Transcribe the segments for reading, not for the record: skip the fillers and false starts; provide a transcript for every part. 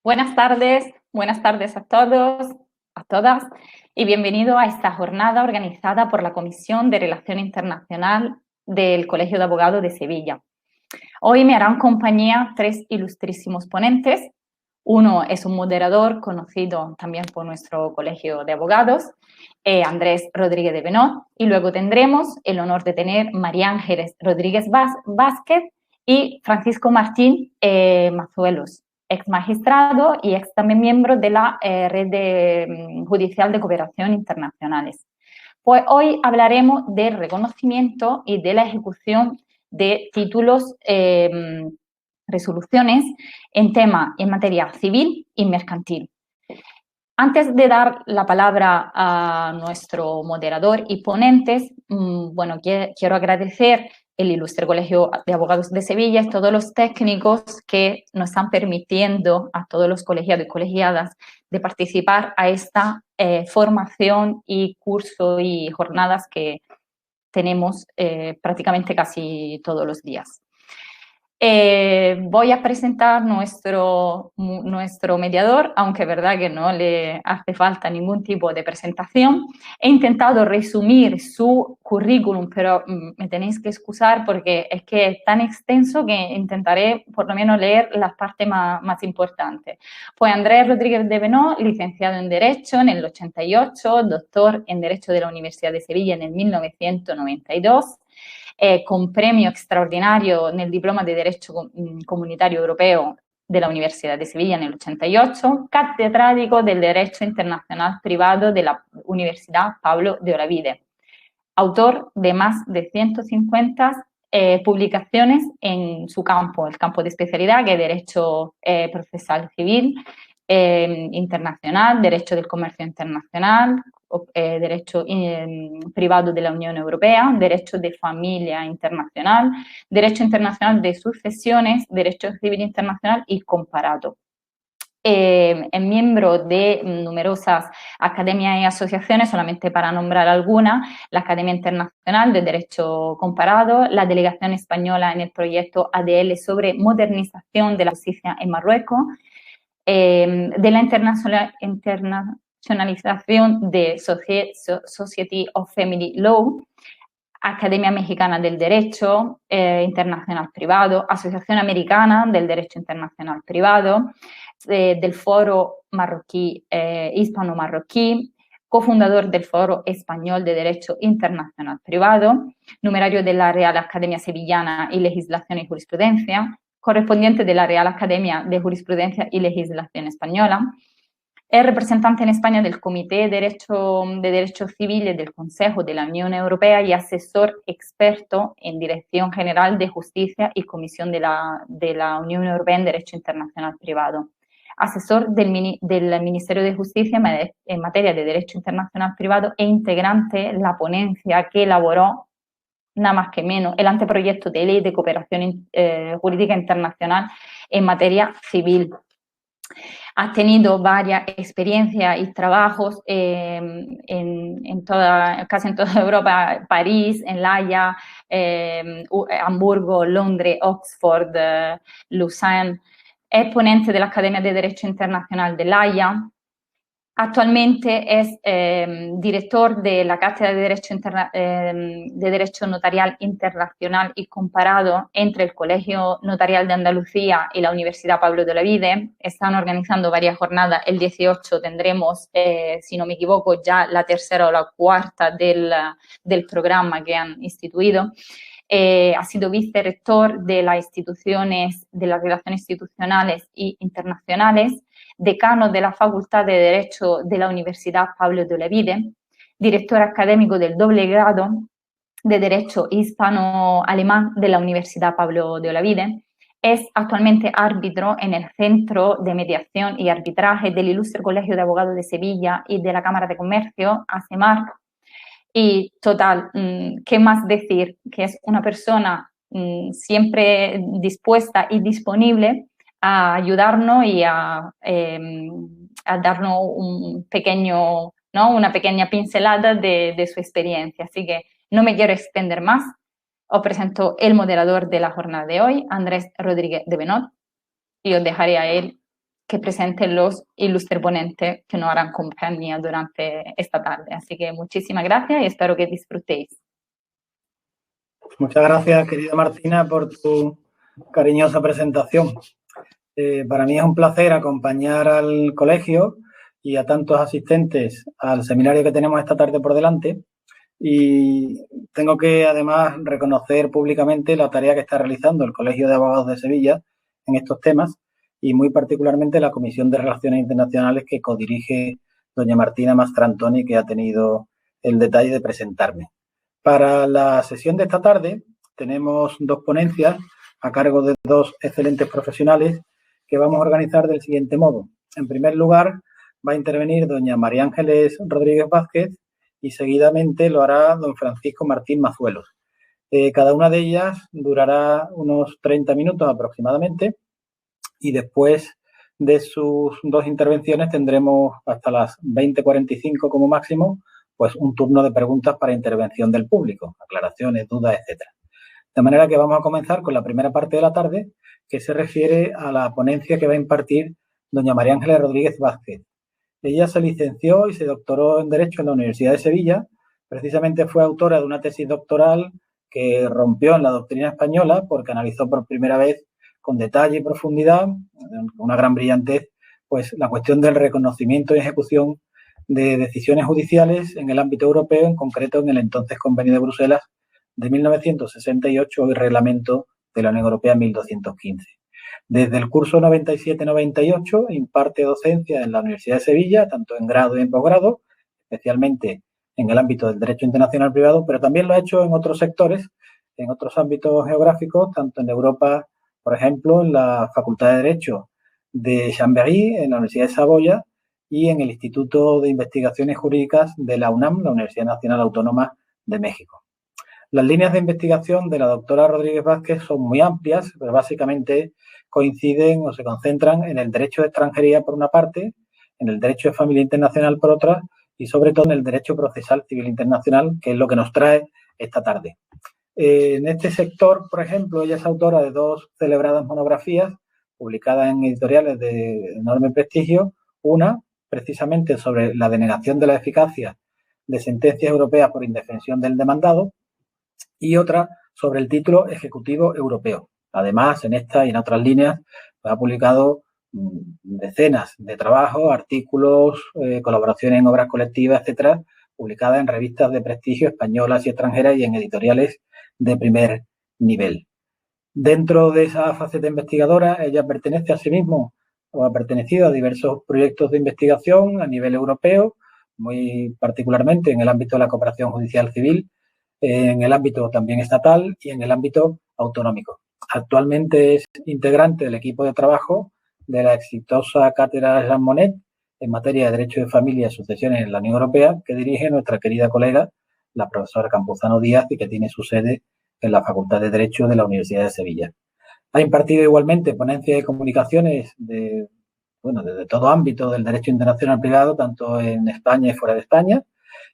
Buenas tardes a todos, a todas, y bienvenido a esta jornada organizada por la Comisión de Relación Internacional del Colegio de Abogados de Sevilla. Hoy me harán compañía tres ilustrísimos ponentes. Uno es un moderador conocido también por nuestro Colegio de Abogados, Andrés Rodríguez de Benot, y luego tendremos el honor de tener María Ángeles Rodríguez Vázquez y Francisco Martín Mazuelos, ex magistrado y ex también miembro de la Red Judicial de Cooperación Internacionales. Pues hoy hablaremos del reconocimiento y de la ejecución de títulos, resoluciones en materia civil y mercantil. Antes de dar la palabra a nuestro moderador y ponentes, bueno, quiero agradecer el Ilustre Colegio de Abogados de Sevilla y todos los técnicos que nos están permitiendo a todos los colegiados y colegiadas de participar a esta formación y curso y jornadas que tenemos prácticamente casi todos los días. Voy a presentar nuestro mediador, aunque es verdad que no le hace falta ningún tipo de presentación. He intentado resumir su currículum, pero me tenéis que excusar porque es que es tan extenso que intentaré por lo menos leer las partes más importantes. Pues Andrés Rodríguez de Benot, licenciado en Derecho en el 88, doctor en Derecho de la Universidad de Sevilla en el 1992, con premio extraordinario en el Diploma de Derecho Comunitario Europeo de la Universidad de Sevilla en el 88, catedrático del Derecho Internacional Privado de la Universidad Pablo de Olavide, autor de más de 150 publicaciones en su campo, el campo de especialidad, que es Derecho Procesal Civil Internacional, Derecho del Comercio Internacional, Derecho Privado de la Unión Europea, Derecho de Familia Internacional, Derecho Internacional de Sucesiones, Derecho Civil Internacional y Comparado. Es miembro de numerosas academias y asociaciones, solamente para nombrar algunas: la Academia Internacional de Derecho Comparado, la Delegación Española en el proyecto ADL sobre modernización de la justicia en Marruecos, de la internacionalización de Society of Family Law, Academia Mexicana del Derecho Internacional Privado, Asociación Americana del Derecho Internacional Privado, del Foro Marroquí, Hispano-Marroquí, cofundador del Foro Español de Derecho Internacional Privado, numerario de la Real Academia Sevillana y Legislación y Jurisprudencia, correspondiente de la Real Academia de Jurisprudencia y Legislación Española. Es representante en España del Comité de Derechos Civiles del Consejo de la Unión Europea y asesor experto en Dirección General de Justicia y Comisión de la Unión Europea en Derecho Internacional Privado. Asesor del Ministerio de Justicia en materia de Derecho Internacional Privado e integrante la ponencia que elaboró, nada más que menos, el anteproyecto de ley de cooperación jurídica internacional en materia civil. Has tenido varias experiencias y trabajos casi en toda Europa: París, en La Haya, Hamburgo, Londres, Oxford, Lausanne. Es ponente de la Academia de Derecho Internacional de La Haya. Actualmente es director de la Cátedra de Derecho Notarial Internacional y Comparado entre el Colegio Notarial de Andalucía y la Universidad Pablo de Olavide. Están organizando varias jornadas. El 18 tendremos, si no me equivoco, ya la tercera o la cuarta del programa que han instituido. Ha sido vicerrector de las relaciones institucionales e internacionales, decano de la Facultad de Derecho de la Universidad Pablo de Olavide, director académico del doble grado de Derecho Hispano-Alemán de la Universidad Pablo de Olavide. Es actualmente árbitro en el Centro de Mediación y Arbitraje del Ilustre Colegio de Abogados de Sevilla y de la Cámara de Comercio, ACEMAR. Y total, ¿qué más decir? Que es una persona siempre dispuesta y disponible a ayudarnos y a darnos una pequeña pincelada de su experiencia. Así que no me quiero extender más. Os presento el moderador de la jornada de hoy, Andrés Rodríguez de Benot, y os dejaré a él que presenten los ilustres ponentes que nos harán compañía durante esta tarde. Así que muchísimas gracias y espero que disfrutéis. Muchas gracias, querida Martina, por tu cariñosa presentación. Para mí es un placer acompañar al colegio y a tantos asistentes al seminario que tenemos esta tarde por delante. Y tengo que, además, reconocer públicamente la tarea que está realizando el Colegio de Abogados de Sevilla en estos temas y muy particularmente la Comisión de Relaciones Internacionales que codirige doña Martina Mastrantoni, que ha tenido el detalle de presentarme. Para la sesión de esta tarde tenemos dos ponencias a cargo de dos excelentes profesionales que vamos a organizar del siguiente modo. En primer lugar, va a intervenir doña María Ángeles Rodríguez Vázquez y seguidamente lo hará don Francisco Martín Mazuelos. Cada una de ellas durará unos 30 minutos aproximadamente y después de sus dos intervenciones tendremos hasta las 20:45 como máximo pues un turno de preguntas para intervención del público, aclaraciones, dudas, etcétera. De manera que vamos a comenzar con la primera parte de la tarde, que se refiere a la ponencia que va a impartir doña María Ángeles Rodríguez Vázquez. Ella se licenció y se doctoró en Derecho en la Universidad de Sevilla. Precisamente fue autora de una tesis doctoral que rompió en la doctrina española porque analizó por primera vez con detalle y profundidad, con una gran brillantez, pues la cuestión del reconocimiento y ejecución de decisiones judiciales en el ámbito europeo, en concreto en el entonces Convenio de Bruselas de 1968 y Reglamento de la Unión Europea 1215. Desde el curso 97-98 imparte docencia en la Universidad de Sevilla, tanto en grado y en posgrado, especialmente en el ámbito del derecho internacional privado, pero también lo ha hecho en otros sectores, en otros ámbitos geográficos, tanto en Europa, por ejemplo, en la Facultad de Derecho de Chambéry, en la Universidad de Saboya, y en el Instituto de Investigaciones Jurídicas de la UNAM, la Universidad Nacional Autónoma de México. Las líneas de investigación de la doctora Rodríguez Vázquez son muy amplias, pero básicamente coinciden o se concentran en el derecho de extranjería por una parte, en el derecho de familia internacional por otra y sobre todo en el derecho procesal civil internacional, que es lo que nos trae esta tarde. En este sector, por ejemplo, ella es autora de dos celebradas monografías publicadas en editoriales de enorme prestigio, una precisamente sobre la denegación de la eficacia de sentencias europeas por indefensión del demandado y otra sobre el título ejecutivo europeo. Además, en esta y en otras líneas ha publicado decenas de trabajos, artículos, colaboraciones en obras colectivas, etcétera, publicadas en revistas de prestigio españolas y extranjeras y en editoriales de primer nivel. Dentro de esa faceta investigadora, ella pertenece a sí mismo o ha pertenecido a diversos proyectos de investigación a nivel europeo, muy particularmente en el ámbito de la cooperación judicial civil, en el ámbito también estatal y en el ámbito autonómico. Actualmente es integrante del equipo de trabajo de la exitosa cátedra Jean Monnet en materia de Derecho de Familia y Sucesiones en la Unión Europea, que dirige nuestra querida colega, la profesora Campuzano Díaz, y que tiene su sede en la Facultad de Derecho de la Universidad de Sevilla. Ha impartido igualmente ponencias de comunicaciones desde todo ámbito del derecho internacional privado, tanto en España y fuera de España,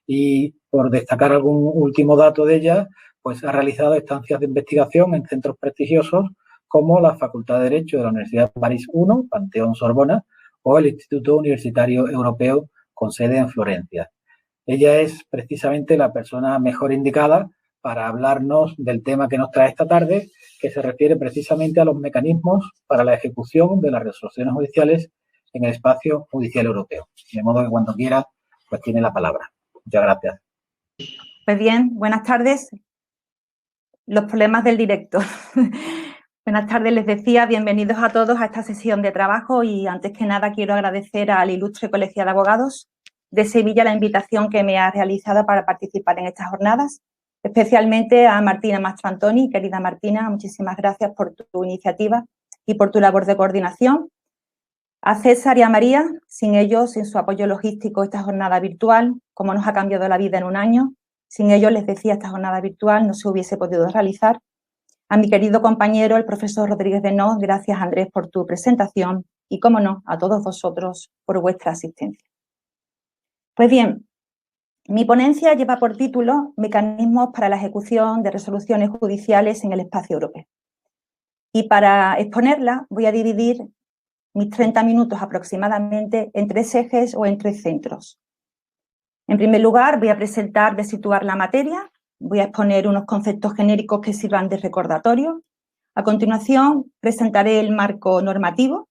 y por destacar algún último dato de ella, pues ha realizado estancias de investigación en centros prestigiosos como la Facultad de Derecho de la Universidad de París I, Panteón Sorbona, o el Instituto Universitario Europeo con sede en Florencia. Ella es precisamente la persona mejor indicada para hablarnos del tema que nos trae esta tarde, que se refiere precisamente a los mecanismos para la ejecución de las resoluciones judiciales en el espacio judicial europeo. De modo que cuando quiera, pues tiene la palabra. Muchas gracias. Pues bien, buenas tardes. Los problemas del directo. Buenas tardes, les decía, bienvenidos a todos a esta sesión de trabajo y antes que nada quiero agradecer al ilustre Colegio de Abogados de Sevilla la invitación que me ha realizado para participar en estas jornadas, especialmente a Martina Mastrantoni. Querida Martina, muchísimas gracias por tu iniciativa y por tu labor de coordinación. A César y a María, sin ellos, sin su apoyo logístico, esta jornada virtual, como nos ha cambiado la vida en un año, sin ellos, les decía, esta jornada virtual no se hubiese podido realizar. A mi querido compañero, el profesor Rodríguez Benós, gracias Andrés por tu presentación y, cómo no, a todos vosotros por vuestra asistencia. Pues bien, mi ponencia lleva por título Mecanismos para la ejecución de resoluciones judiciales en el espacio europeo. Y para exponerla voy a dividir mis 30 minutos aproximadamente en 3 ejes o en 3 centros. En primer lugar, voy a presentar de situar la materia, voy a exponer unos conceptos genéricos que sirvan de recordatorio. A continuación, presentaré el marco normativo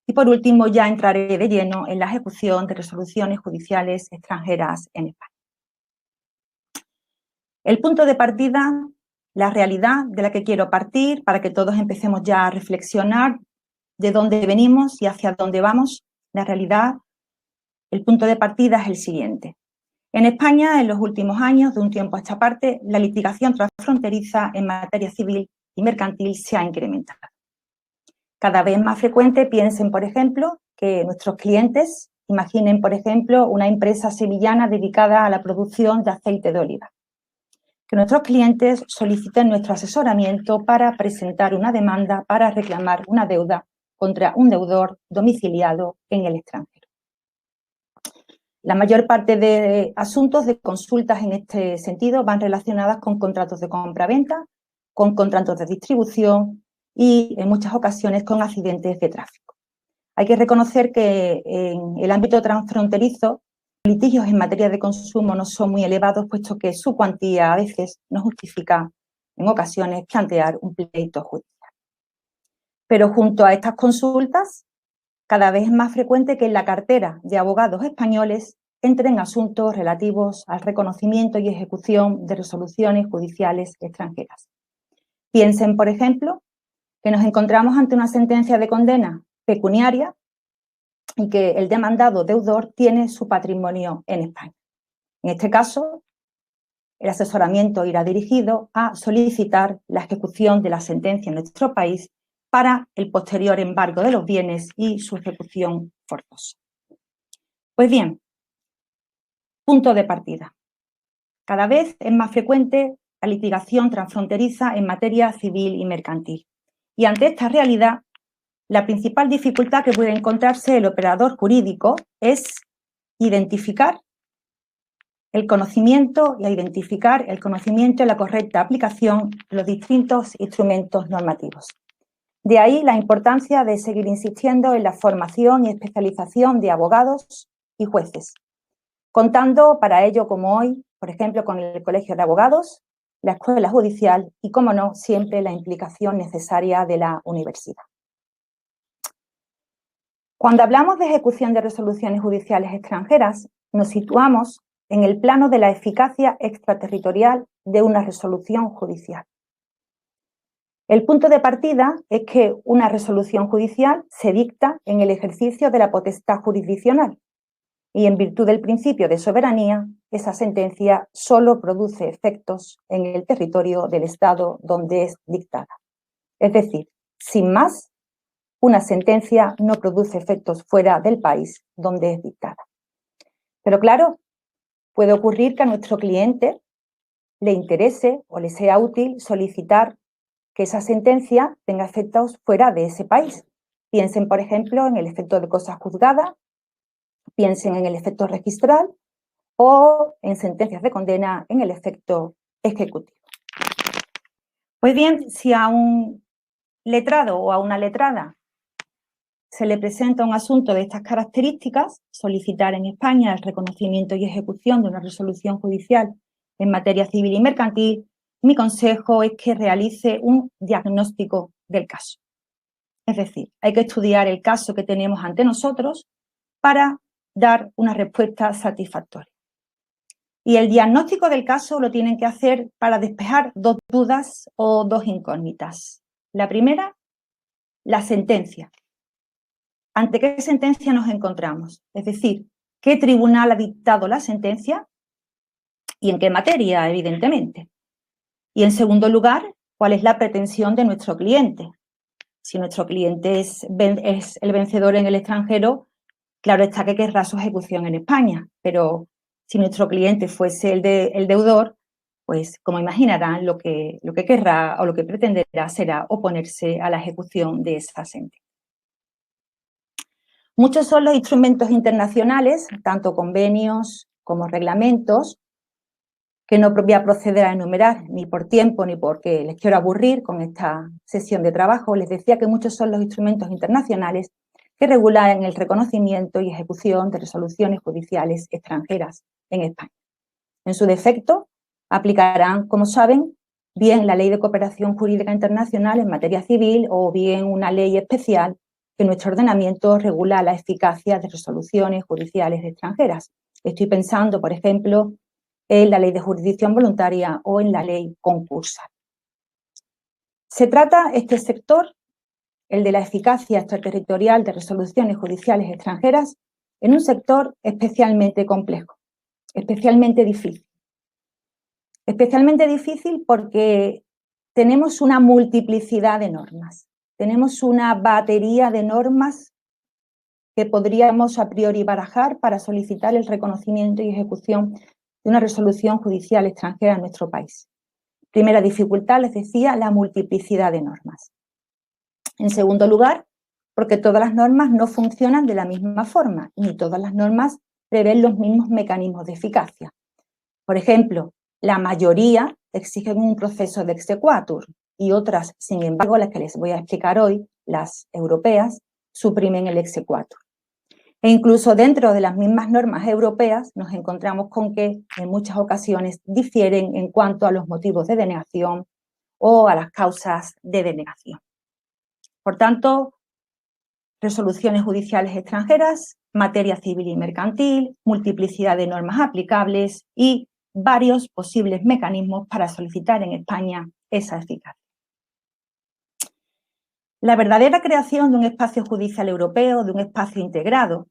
y, por último, ya entraré de lleno en la ejecución de resoluciones judiciales extranjeras en España. El punto de partida, la realidad de la que quiero partir para que todos empecemos ya a reflexionar de dónde venimos y hacia dónde vamos. La realidad, el punto de partida es el siguiente. En España, en los últimos años, de un tiempo a esta parte, la litigación transfronteriza en materia civil y mercantil se ha incrementado. Cada vez más frecuente, piensen, por ejemplo, que nuestros clientes, imaginen, por ejemplo, una empresa sevillana dedicada a la producción de aceite de oliva. Que nuestros clientes soliciten nuestro asesoramiento para presentar una demanda para reclamar una deuda contra un deudor domiciliado en el extranjero. La mayor parte de asuntos de consultas en este sentido van relacionadas con contratos de compra-venta, con contratos de distribución y, en muchas ocasiones, con accidentes de tráfico. Hay que reconocer que en el ámbito transfronterizo los litigios en materia de consumo no son muy elevados, puesto que su cuantía a veces no justifica, en ocasiones, plantear un pleito judicial. Pero junto a estas consultas, cada vez es más frecuente que en la cartera de abogados españoles entren asuntos relativos al reconocimiento y ejecución de resoluciones judiciales extranjeras. Piensen, por ejemplo, que nos encontramos ante una sentencia de condena pecuniaria y que el demandado deudor tiene su patrimonio en España. En este caso, el asesoramiento irá dirigido a solicitar la ejecución de la sentencia en nuestro país para el posterior embargo de los bienes y su ejecución forzosa. Pues bien, punto de partida. Cada vez es más frecuente la litigación transfronteriza en materia civil y mercantil. Y ante esta realidad, la principal dificultad que puede encontrarse el operador jurídico es identificar el conocimiento y la correcta aplicación de los distintos instrumentos normativos. De ahí la importancia de seguir insistiendo en la formación y especialización de abogados y jueces, contando para ello, como hoy, por ejemplo, con el Colegio de Abogados, la Escuela Judicial y, como no, siempre la implicación necesaria de la universidad. Cuando hablamos de ejecución de resoluciones judiciales extranjeras, nos situamos en el plano de la eficacia extraterritorial de una resolución judicial. El punto de partida es que una resolución judicial se dicta en el ejercicio de la potestad jurisdiccional y, en virtud del principio de soberanía, esa sentencia solo produce efectos en el territorio del Estado donde es dictada. Es decir, sin más, una sentencia no produce efectos fuera del país donde es dictada. Pero claro, puede ocurrir que a nuestro cliente le interese o le sea útil solicitar que esa sentencia tenga efectos fuera de ese país. Piensen, por ejemplo, en el efecto de cosa juzgada, piensen en el efecto registral o en sentencias de condena en el efecto ejecutivo. Pues bien, si a un letrado o a una letrada se le presenta un asunto de estas características, solicitar en España el reconocimiento y ejecución de una resolución judicial en materia civil y mercantil, mi consejo es que realice un diagnóstico del caso. Es decir, hay que estudiar el caso que tenemos ante nosotros para dar una respuesta satisfactoria. Y el diagnóstico del caso lo tienen que hacer para despejar 2 dudas o 2 incógnitas. La primera, la sentencia. ¿Ante qué sentencia nos encontramos? Es decir, ¿qué tribunal ha dictado la sentencia y en qué materia, evidentemente? Y, en segundo lugar, ¿cuál es la pretensión de nuestro cliente? Si nuestro cliente es el vencedor en el extranjero, claro está que querrá su ejecución en España, pero si nuestro cliente fuese el deudor, pues como imaginarán, lo que querrá o lo que pretenderá será oponerse a la ejecución de esa sentencia. Muchos son los instrumentos internacionales, tanto convenios como reglamentos, que no voy a proceder a enumerar ni por tiempo ni porque les quiero aburrir con esta sesión de trabajo. Les decía que muchos son los instrumentos internacionales que regulan el reconocimiento y ejecución de resoluciones judiciales extranjeras en España. En su defecto, aplicarán, como saben, bien la Ley de Cooperación Jurídica Internacional en materia civil o bien una ley especial que en nuestro ordenamiento regula la eficacia de resoluciones judiciales extranjeras. Estoy pensando, por ejemplo, en la Ley de Jurisdicción Voluntaria o en la Ley Concursal. Se trata este sector, el de la eficacia extraterritorial de resoluciones judiciales extranjeras, en un sector especialmente complejo, especialmente difícil. Especialmente difícil porque tenemos una multiplicidad de normas, tenemos una batería de normas que podríamos a priori barajar para solicitar el reconocimiento y ejecución de una resolución judicial extranjera en nuestro país. Primera dificultad, les decía, la multiplicidad de normas. En segundo lugar, porque todas las normas no funcionan de la misma forma, ni todas las normas prevén los mismos mecanismos de eficacia. Por ejemplo, la mayoría exigen un proceso de exequatur y otras, sin embargo, las que les voy a explicar hoy, las europeas, suprimen el exequatur. E incluso dentro de las mismas normas europeas nos encontramos con que en muchas ocasiones difieren en cuanto a los motivos de denegación o a las causas de denegación. Por tanto, resoluciones judiciales extranjeras, materia civil y mercantil, multiplicidad de normas aplicables y varios posibles mecanismos para solicitar en España esa eficacia. La verdadera creación de un espacio judicial europeo, de un espacio integrado,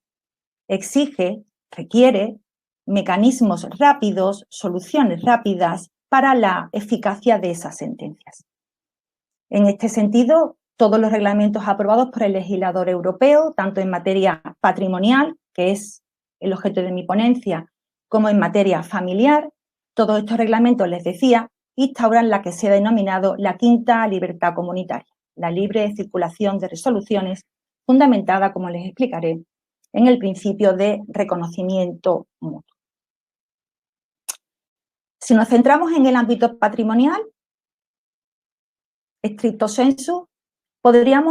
requiere mecanismos rápidos, soluciones rápidas para la eficacia de esas sentencias. En este sentido, todos los reglamentos aprobados por el legislador europeo, tanto en materia patrimonial, que es el objeto de mi ponencia, como en materia familiar, todos estos reglamentos, les decía, instauran la que se ha denominado la quinta libertad comunitaria, la libre circulación de resoluciones, fundamentada, como les explicaré, en el principio de reconocimiento mutuo. Si nos centramos en el ámbito patrimonial, stricto sensu, podrían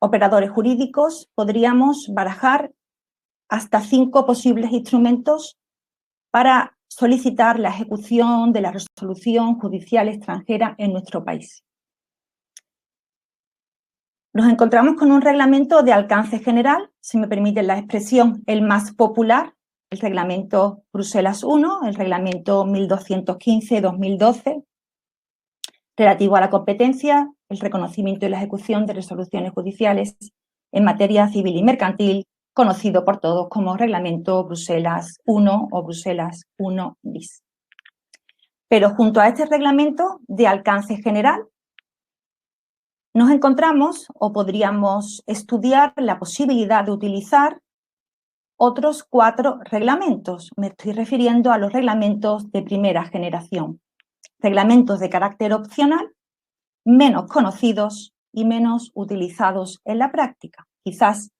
operadores jurídicos, podríamos barajar hasta 5 posibles instrumentos para solicitar la ejecución de la resolución judicial extranjera en nuestro país. Nos encontramos con un reglamento de alcance general, si me permiten la expresión, el más popular, el reglamento Bruselas I, el reglamento 1215-2012, relativo a la competencia, el reconocimiento y la ejecución de resoluciones judiciales en materia civil y mercantil, conocido por todos como Reglamento Bruselas I o Bruselas I bis. Pero junto a este reglamento de alcance general, nos encontramos o podríamos estudiar la posibilidad de utilizar otros 4 reglamentos. Me estoy refiriendo a los reglamentos de primera generación. Reglamentos de carácter opcional, menos conocidos y menos utilizados en la práctica. Quizás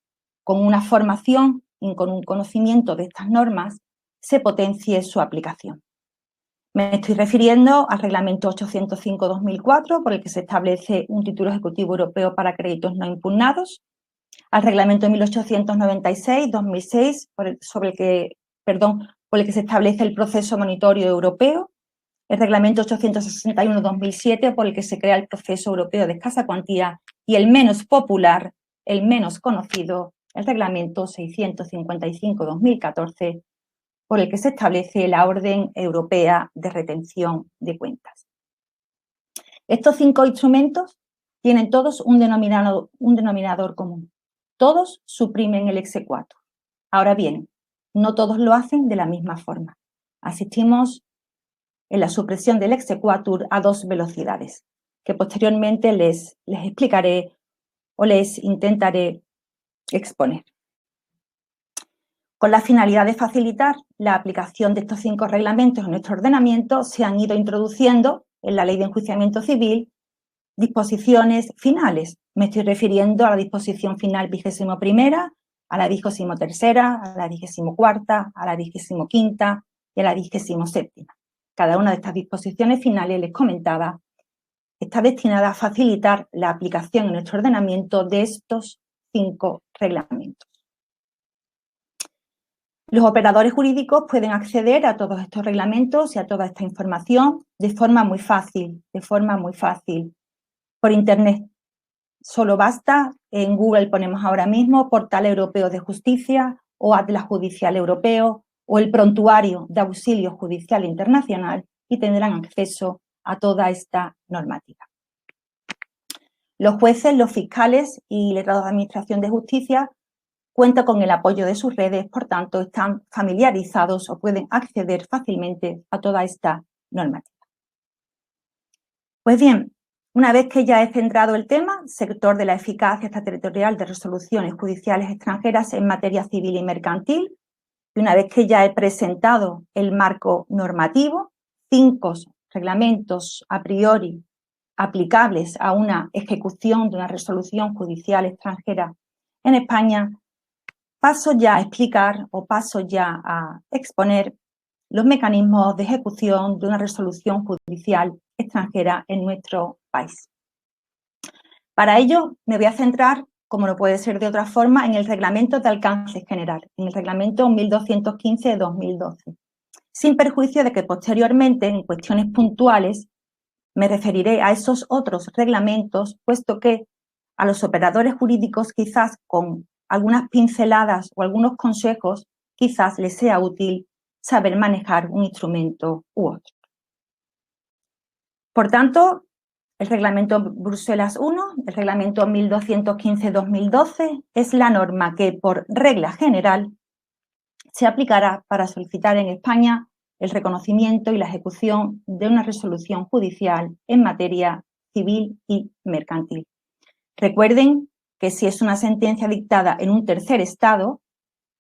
con una formación y con un conocimiento de estas normas se potencie su aplicación. Me estoy refiriendo al Reglamento 805-2004, por el que se establece un título ejecutivo europeo para créditos no impugnados, al Reglamento 1896-2006, por el que se establece el proceso monitorio europeo, el Reglamento 861-2007, por el que se crea el proceso europeo de escasa cuantía, y el menos popular, el menos conocido, el Reglamento 655-2014, por el que se establece la Orden Europea de Retención de Cuentas. Estos 5 instrumentos tienen todos un denominador común. Todos suprimen el exequatur. Ahora bien, no todos lo hacen de la misma forma. Asistimos en la supresión del exequatur a 2 velocidades, que posteriormente les explicaré o les intentaré exponer. Con la finalidad de facilitar la aplicación de estos 5 reglamentos en nuestro ordenamiento, se han ido introduciendo en la Ley de Enjuiciamiento Civil disposiciones finales. Me estoy refiriendo a la disposición final 21ª, a la 23ª, a la 24ª, a la 25ª y a la 27ª. Cada una de estas disposiciones finales, les comentaba, está destinada a facilitar la aplicación en nuestro ordenamiento de estos 5 reglamentos. Los operadores jurídicos pueden acceder a todos estos reglamentos y a toda esta información de forma muy fácil, por Internet. Solo basta, en Google ponemos ahora mismo Portal Europeo de Justicia o Atlas Judicial Europeo o el Prontuario de Auxilio Judicial Internacional y tendrán acceso a toda esta normativa. Los jueces, los fiscales y letrados de Administración de Justicia cuentan con el apoyo de sus redes, por tanto, están familiarizados o pueden acceder fácilmente a toda esta normativa. Pues bien, una vez que ya he centrado el tema, sector de la eficacia extraterritorial de resoluciones judiciales extranjeras en materia civil y mercantil, y una vez que ya he presentado el marco normativo, 5 reglamentos a priori aplicables a una ejecución de una resolución judicial extranjera en España, paso ya a explicar o paso ya a exponer los mecanismos de ejecución de una resolución judicial extranjera en nuestro país. Para ello me voy a centrar, como no puede ser de otra forma, en el reglamento de alcance general, en el reglamento 1215 de 2012, sin perjuicio de que posteriormente, en cuestiones puntuales, me referiré a esos otros reglamentos, puesto que a los operadores jurídicos quizás con algunas pinceladas o algunos consejos quizás les sea útil saber manejar un instrumento u otro. Por tanto, el reglamento Bruselas I, el reglamento 1215-2012, es la norma que, por regla general, se aplicará para solicitar en España el reconocimiento y la ejecución de una resolución judicial en materia civil y mercantil. Recuerden que si es una sentencia dictada en un tercer estado,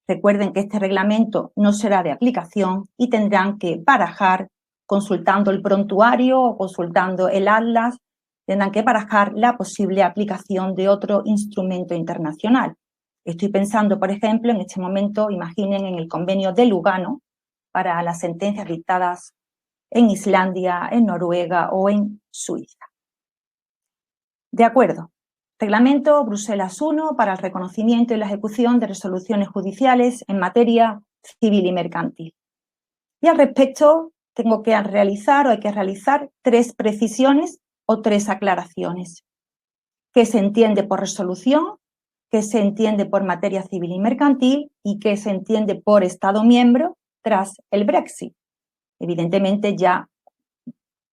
recuerden que este reglamento no será de aplicación y tendrán que barajar, consultando el prontuario o consultando el Atlas, tendrán que barajar la posible aplicación de otro instrumento internacional. Estoy pensando, por ejemplo, en este momento, imaginen en el convenio de Lugano para las sentencias dictadas en Islandia, en Noruega o en Suiza. De acuerdo. Reglamento Bruselas I para el reconocimiento y la ejecución de resoluciones judiciales en materia civil y mercantil. Y al respecto tengo que realizar o hay que realizar 3 precisiones o 3 aclaraciones. ¿Qué se entiende por resolución? ¿Qué se entiende por materia civil y mercantil? ¿Y qué se entiende por Estado miembro tras el Brexit? Evidentemente ya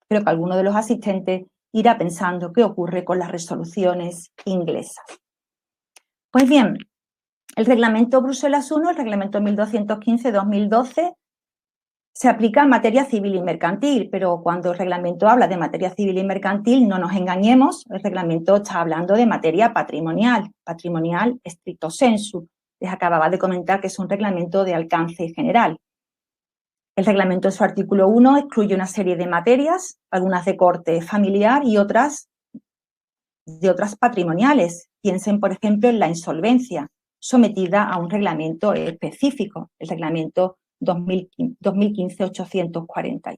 creo que alguno de los asistentes irá pensando qué ocurre con las resoluciones inglesas. Pues bien, el reglamento Bruselas I, el reglamento 1215-2012, se aplica en materia civil y mercantil, pero cuando el reglamento habla de materia civil y mercantil, no nos engañemos, el reglamento está hablando de materia patrimonial stricto sensu. Les acababa de comentar que es un reglamento de alcance general. El reglamento en su artículo 1 excluye una serie de materias, algunas de corte familiar y otras de otras patrimoniales. Piensen, por ejemplo, en la insolvencia, sometida a un reglamento específico, el reglamento 2015-848.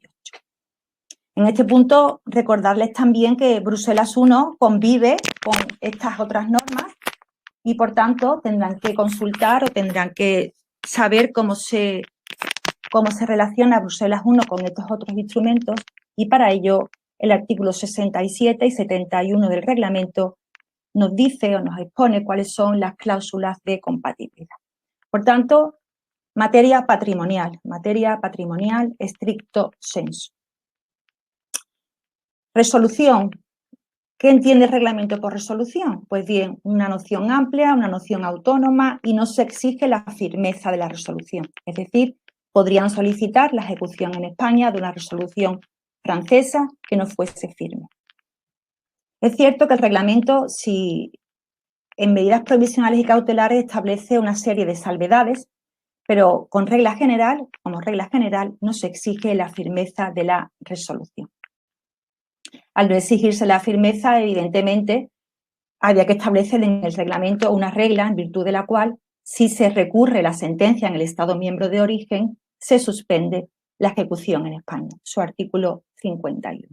En este punto, recordarles también que Bruselas I convive con estas otras normas y, por tanto, tendrán que consultar o tendrán que saber cómo se relaciona Bruselas I con estos otros instrumentos y para ello el artículo 67 y 71 del reglamento nos dice o nos expone cuáles son las cláusulas de compatibilidad. Por tanto, materia patrimonial stricto sensu. Resolución. ¿Qué entiende el reglamento por resolución? Pues bien, una noción amplia, una noción autónoma y no se exige la firmeza de la resolución. Es decir, podrían solicitar la ejecución en España de una resolución francesa que no fuese firme. Es cierto que el reglamento, si en medidas provisionales y cautelares establece una serie de salvedades, pero como regla general, no se exige la firmeza de la resolución. Al no exigirse la firmeza, evidentemente, había que establecer en el reglamento una regla en virtud de la cual, si se recurre la sentencia en el Estado miembro de origen, se suspende la ejecución en España, su artículo 51.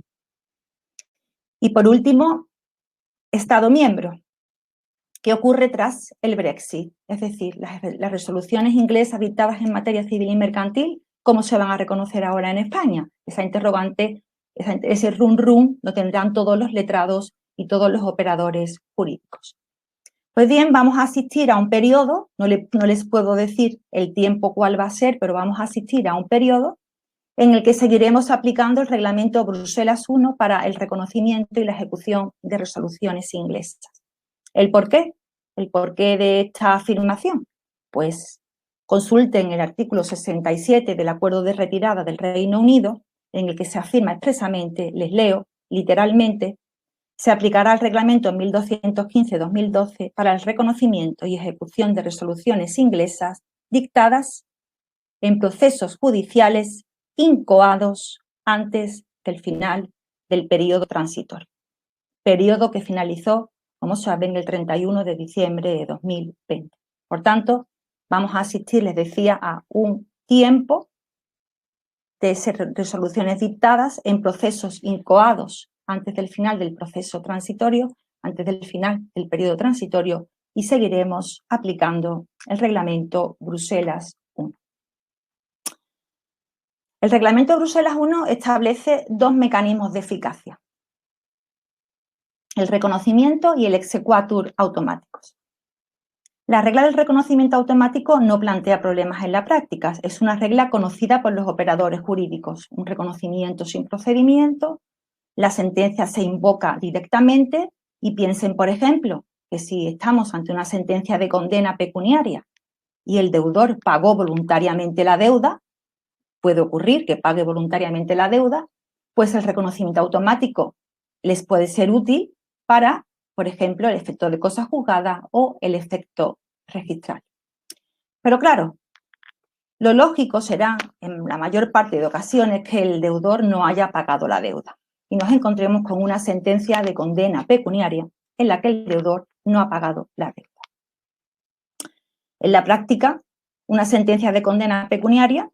Y por último, Estado miembro. ¿Qué ocurre tras el Brexit? Es decir, las resoluciones inglesas dictadas en materia civil y mercantil, ¿cómo se van a reconocer ahora en España? Esa interrogante, ese rum lo tendrán todos los letrados y todos los operadores jurídicos. Pues bien, vamos a asistir a un periodo, no les puedo decir el tiempo cuál va a ser, pero vamos a asistir a un periodo en el que seguiremos aplicando el reglamento Bruselas I para el reconocimiento y la ejecución de resoluciones inglesas. ¿El por qué? ¿El porqué de esta afirmación? Pues consulten el artículo 67 del Acuerdo de Retirada del Reino Unido, en el que se afirma expresamente, les leo literalmente, se aplicará el reglamento 1215-2012 para el reconocimiento y ejecución de resoluciones inglesas dictadas en procesos judiciales incoados antes del final del periodo transitorio, periodo que finalizó, como saben, el 31 de diciembre de 2020. Por tanto, vamos a asistir, les decía, a un tiempo de resoluciones dictadas en procesos incoados antes del final del proceso transitorio, antes del final del periodo transitorio, y seguiremos aplicando el reglamento Bruselas I. El reglamento Bruselas I establece dos mecanismos de eficacia: el reconocimiento y el exequatur automáticos. La regla del reconocimiento automático no plantea problemas en la práctica, es una regla conocida por los operadores jurídicos, un reconocimiento sin procedimiento, la sentencia se invoca directamente y piensen, por ejemplo, que si estamos ante una sentencia de condena pecuniaria y el deudor pagó voluntariamente la deuda, puede ocurrir que pague voluntariamente la deuda, pues el reconocimiento automático les puede ser útil para, por ejemplo, el efecto de cosa juzgada o el efecto registral. Pero claro, lo lógico será, en la mayor parte de ocasiones, que el deudor no haya pagado la deuda y nos encontremos con una sentencia de condena pecuniaria en la que el deudor no ha pagado la deuda. En la práctica, una sentencia de condena pecuniaria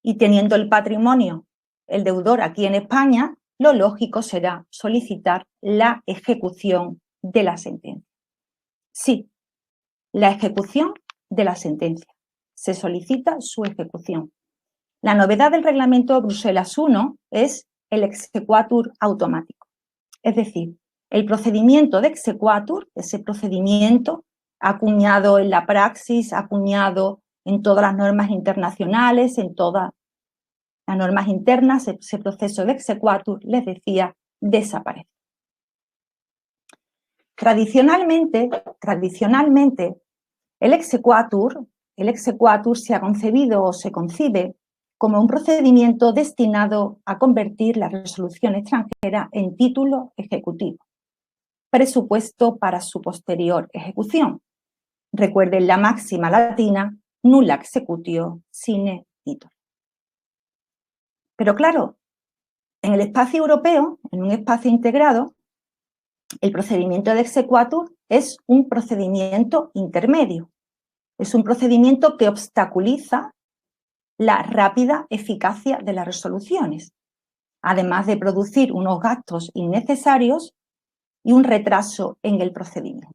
y teniendo el patrimonio el deudor aquí en España, lo lógico será solicitar la ejecución de la sentencia. Sí, la ejecución de la sentencia. Se solicita su ejecución. La novedad del reglamento Bruselas I es el exequatur automático. Es decir, el procedimiento de exequatur, ese procedimiento acuñado en la praxis, acuñado en todas las normas internacionales, en todas las normas internas, ese proceso de exequatur, les decía, desaparece. Tradicionalmente, el exequatur se ha concebido o se concibe como un procedimiento destinado a convertir la resolución extranjera en título ejecutivo, presupuesto para su posterior ejecución. Recuerden la máxima latina, nulla executio sine titulo. Pero claro, en el espacio europeo, en un espacio integrado, el procedimiento de exequatur es un procedimiento intermedio. Es un procedimiento que obstaculiza la rápida eficacia de las resoluciones, además de producir unos gastos innecesarios y un retraso en el procedimiento.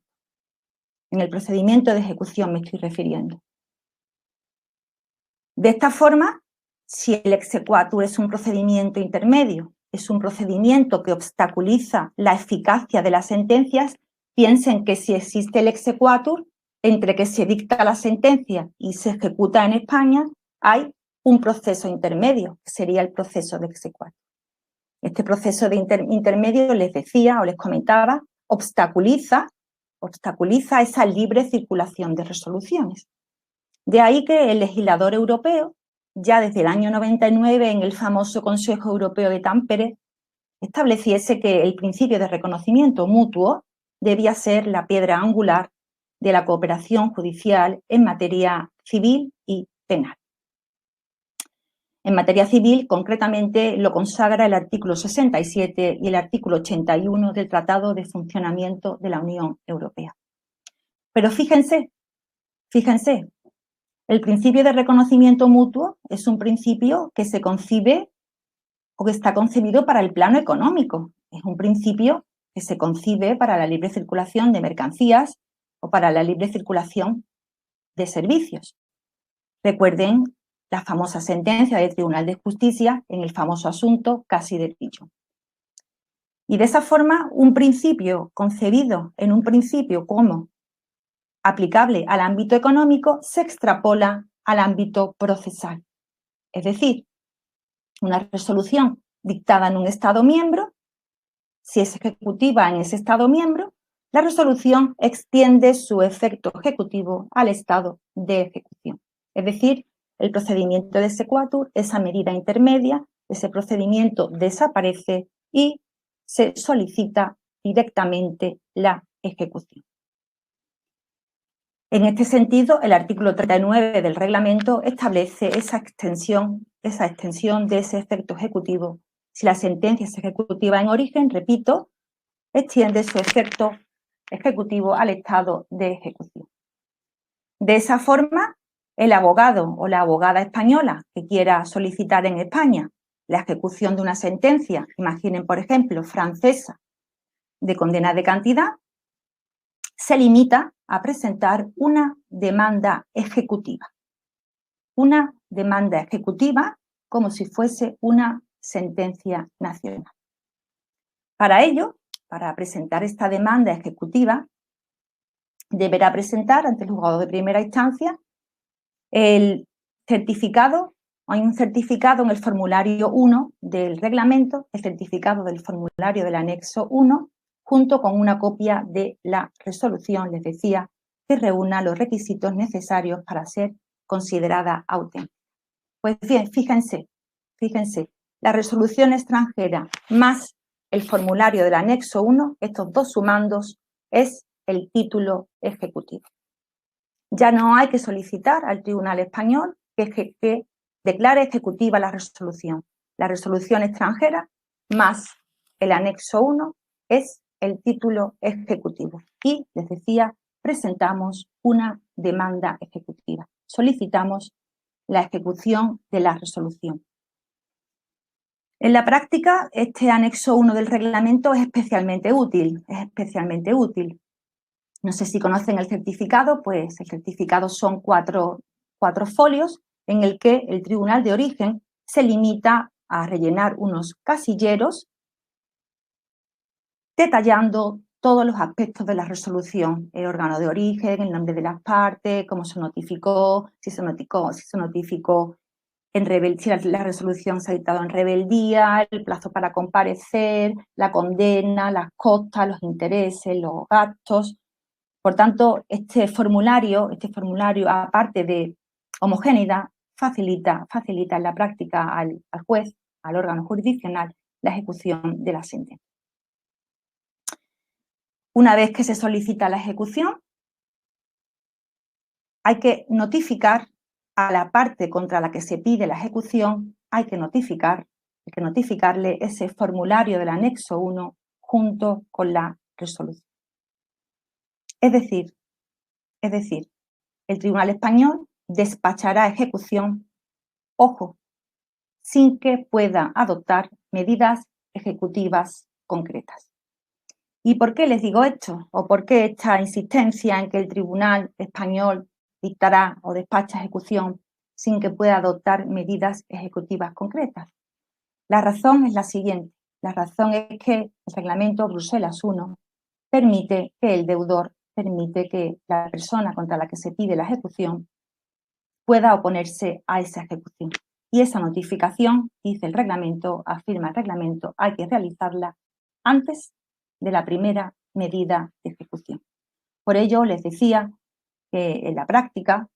En el procedimiento de ejecución me estoy refiriendo. De esta forma, si el exequatur es un procedimiento intermedio, es un procedimiento que obstaculiza la eficacia de las sentencias, piensen que si existe el exequatur, entre que se dicta la sentencia y se ejecuta en España, hay un proceso intermedio, que sería el proceso de exequatur. Este proceso de intermedio, les decía o les comentaba, obstaculiza esa libre circulación de resoluciones. De ahí que el legislador europeo, ya desde el año 99, en el famoso Consejo Europeo de Tampere, estableciese que el principio de reconocimiento mutuo debía ser la piedra angular de la cooperación judicial en materia civil y penal. En materia civil, concretamente, lo consagra el artículo 67 y el artículo 81 del Tratado de Funcionamiento de la Unión Europea. Pero fíjense, el principio de reconocimiento mutuo es un principio que se concibe o que está concebido para el plano económico. Es un principio que se concibe para la libre circulación de mercancías o para la libre circulación de servicios. Recuerden la famosa sentencia del Tribunal de Justicia en el famoso asunto Casi de Pillo. Y de esa forma, un principio concebido en un principio como aplicable al ámbito económico se extrapola al ámbito procesal. Es decir, una resolución dictada en un Estado miembro, si es ejecutiva en ese Estado miembro, la resolución extiende su efecto ejecutivo al estado de ejecución. Es decir, el procedimiento de sequatur, esa medida intermedia, ese procedimiento desaparece y se solicita directamente la ejecución. En este sentido, el artículo 39 del reglamento establece esa extensión de ese efecto ejecutivo. Si la sentencia es ejecutiva en origen, repito, extiende su efecto ejecutivo al estado de ejecución. De esa forma, el abogado o la abogada española que quiera solicitar en España la ejecución de una sentencia, imaginen, por ejemplo, francesa, de condena de cantidad, se limita a presentar una demanda ejecutiva. Una demanda ejecutiva como si fuese una sentencia nacional. Para ello, para presentar esta demanda ejecutiva, deberá presentar ante el juzgado de primera instancia el certificado. Hay un certificado en el formulario 1 del reglamento, el certificado del formulario del anexo 1, junto con una copia de la resolución, les decía, que reúna los requisitos necesarios para ser considerada auténtica. Pues bien, fíjense, la resolución extranjera más el formulario del anexo 1, estos dos sumandos, es el título ejecutivo. Ya no hay que solicitar al Tribunal Español que declare ejecutiva la resolución. La resolución extranjera más el anexo 1 es el título ejecutivo. Y, les decía, presentamos una demanda ejecutiva. Solicitamos la ejecución de la resolución. En la práctica, este anexo 1 del reglamento es especialmente útil. No sé si conocen el certificado, pues el certificado son cuatro folios en el que el Tribunal de Origen se limita a rellenar unos casilleros detallando todos los aspectos de la resolución, el órgano de origen, el nombre de las partes, cómo se notificó, si se notificó en rebeldía, si la resolución se ha dictado en rebeldía, el plazo para comparecer, la condena, las costas, los intereses, los gastos. Por tanto, este formulario, aparte de homogeneidad, facilita en la práctica al juez, al órgano jurisdiccional, la ejecución de la sentencia. Una vez que se solicita la ejecución, hay que notificar a la parte contra la que se pide la ejecución, hay que notificarle ese formulario del anexo 1 junto con la resolución. Es decir, el Tribunal Español despachará ejecución, ojo, sin que pueda adoptar medidas ejecutivas concretas. ¿Y por qué les digo esto? ¿O por qué esta insistencia en que el Tribunal Español dictará o despacha ejecución sin que pueda adoptar medidas ejecutivas concretas? La razón es la siguiente. La razón es que el reglamento Bruselas I permite que la persona contra la que se pide la ejecución pueda oponerse a esa ejecución. Y esa notificación, dice el reglamento, afirma el reglamento, hay que realizarla antes de la primera medida de ejecución. Por ello, les decía que en la práctica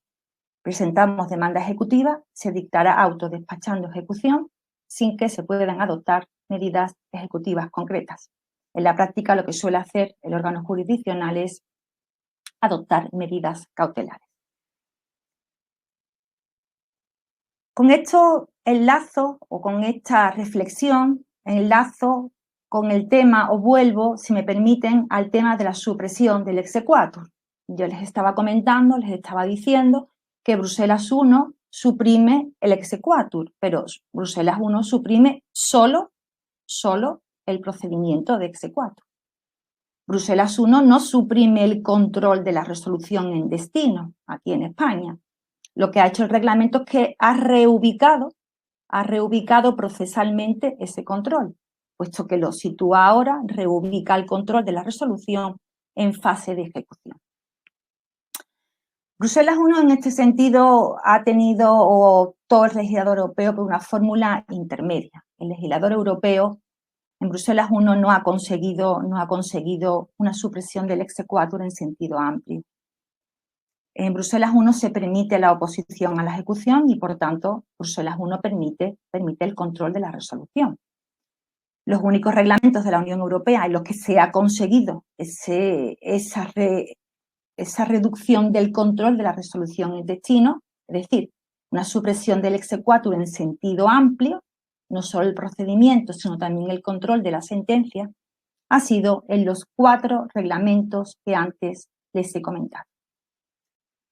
presentamos demanda ejecutiva, se dictará auto despachando ejecución sin que se puedan adoptar medidas ejecutivas concretas. En la práctica, lo que suele hacer el órgano jurisdiccional es adoptar medidas cautelares. Con esto enlazo, o con esta reflexión, enlazo con el tema, o vuelvo, si me permiten, al tema de la supresión del exequatur. Yo les estaba comentando, les estaba diciendo que Bruselas I suprime el exequatur, pero Bruselas I suprime solo el procedimiento de exequatur. Bruselas I no suprime el control de la resolución en destino, aquí en España. Lo que ha hecho el reglamento es que ha reubicado procesalmente ese control, puesto que lo sitúa ahora, reubica el control de la resolución en fase de ejecución. Bruselas I en este sentido ha tenido, o todo el legislador europeo, por una fórmula intermedia. El legislador europeo en Bruselas I no ha conseguido una supresión del exequatur en sentido amplio. En Bruselas I se permite la oposición a la ejecución y, por tanto, Bruselas I permite el control de la resolución. Los únicos reglamentos de la Unión Europea en los que se ha conseguido esa reducción del control de la resolución en destino, es decir, una supresión del exequatur en sentido amplio, no solo el procedimiento, sino también el control de la sentencia, ha sido en los 4 reglamentos que antes les he comentado.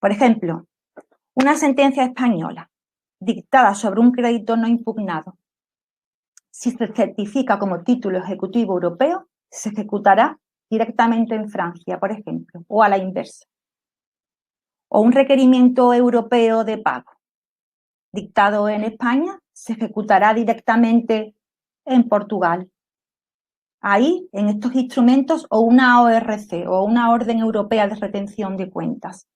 Por ejemplo, una sentencia española dictada sobre un crédito no impugnado, si se certifica como título ejecutivo europeo, se ejecutará directamente en Francia, por ejemplo, o a la inversa. O un requerimiento europeo de pago dictado en España, se ejecutará directamente en Portugal. Ahí, en estos instrumentos, o una ORC, o una Orden Europea de Retención de Cuentas.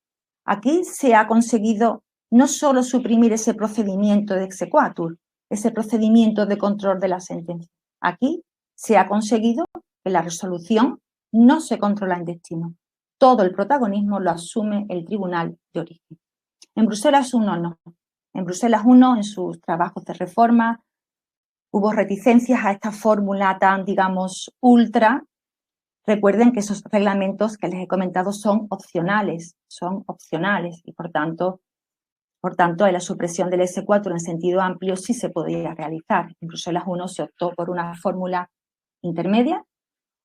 Aquí se ha conseguido no solo suprimir ese procedimiento de exequatur, ese procedimiento de control de la sentencia. Aquí se ha conseguido que la resolución no se controla en destino. Todo el protagonismo lo asume el tribunal de origen. En Bruselas I no. En Bruselas I, en sus trabajos de reforma, hubo reticencias a esta fórmula tan, digamos, ultra. Recuerden que esos reglamentos que les he comentado son opcionales y por tanto la supresión del exequatur en sentido amplio sí se podía realizar. En Bruselas I se optó por una fórmula intermedia,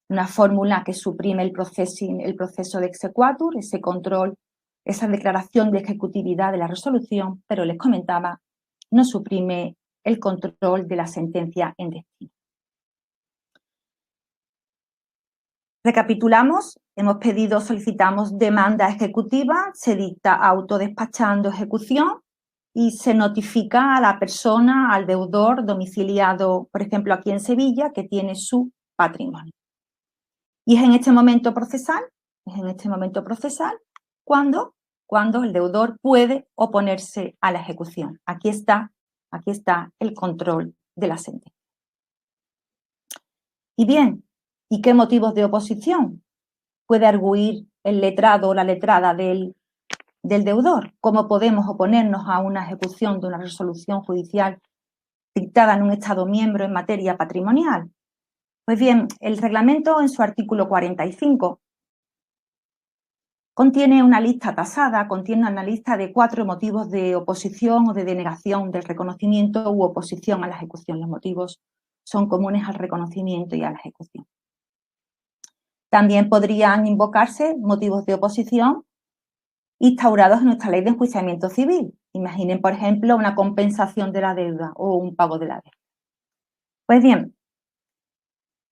una fórmula que suprime el proceso de exequatur, ese control, esa declaración de ejecutividad de la resolución, pero les comentaba, no suprime el control de la sentencia en destino. Recapitulamos, solicitamos demanda ejecutiva, se dicta autodespachando ejecución y se notifica a la persona, al deudor domiciliado, por ejemplo, aquí en Sevilla, que tiene su patrimonio. Y es en este momento procesal cuando el deudor puede oponerse a la ejecución. Aquí está el control de la sentencia. Y bien, ¿y qué motivos de oposición puede arguir el letrado o la letrada del deudor? ¿Cómo podemos oponernos a una ejecución de una resolución judicial dictada en un Estado miembro en materia patrimonial? Pues bien, el reglamento en su artículo 45 contiene una lista tasada, contiene una lista de 4 motivos de oposición o de denegación del reconocimiento u oposición a la ejecución. Los motivos son comunes al reconocimiento y a la ejecución. También podrían invocarse motivos de oposición instaurados en nuestra ley de enjuiciamiento civil. Imaginen, por ejemplo, una compensación de la deuda o un pago de la deuda. Pues bien,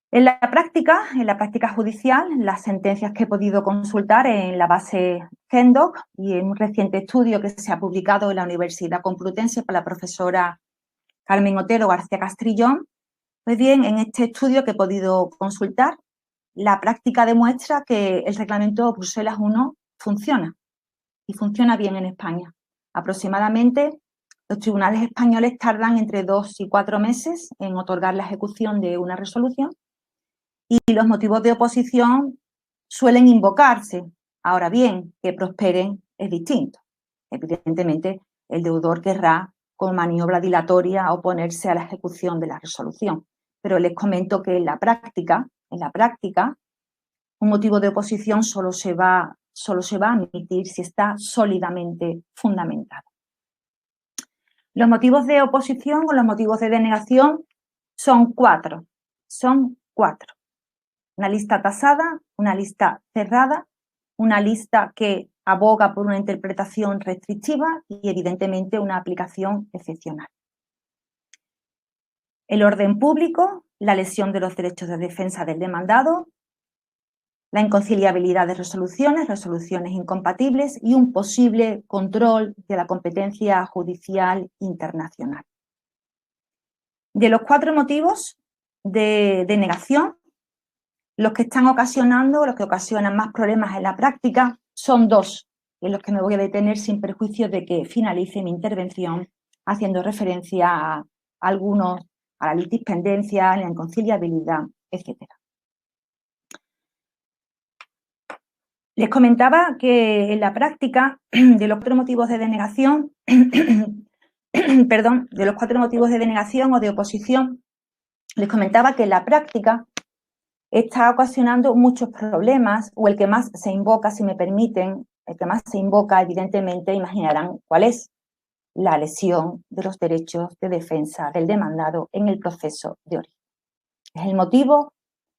en la práctica judicial, las sentencias que he podido consultar en la base GENDOC y en un reciente estudio que se ha publicado en la Universidad Complutense por la profesora Carmen Otero García Castrillón, pues bien, en este estudio que he podido consultar, la práctica demuestra que el reglamento Bruselas I funciona y funciona bien en España. Aproximadamente los tribunales españoles tardan entre 2 y 4 meses en otorgar la ejecución de una resolución y los motivos de oposición suelen invocarse. Ahora bien, que prosperen es distinto. Evidentemente, el deudor querrá con maniobra dilatoria oponerse a la ejecución de la resolución. Pero les comento que en la práctica, un motivo de oposición solo se va a admitir si está sólidamente fundamentado. Los motivos de oposición o los motivos de denegación son 4. Una lista tasada, una lista cerrada, una lista que aboga por una interpretación restrictiva y, evidentemente, una aplicación excepcional. El orden público, la lesión de los derechos de defensa del demandado, la inconciliabilidad de resoluciones, resoluciones incompatibles y un posible control de la competencia judicial internacional. De los 4 motivos de denegación, los que están ocasionando, los que ocasionan más problemas en la práctica, son 2, en los que me voy a detener sin perjuicio de que finalice mi intervención haciendo referencia a algunos, a la litispendencia, a la inconciliabilidad, etc. Les comentaba que en la práctica, de los 4 motivos de denegación, perdón, de los 4 motivos de denegación o de oposición, les comentaba que en la práctica está ocasionando muchos problemas, o el que más se invoca, si me permiten, el que más se invoca, evidentemente, imaginarán cuál es: la lesión de los derechos de defensa del demandado en el proceso de origen. Es el motivo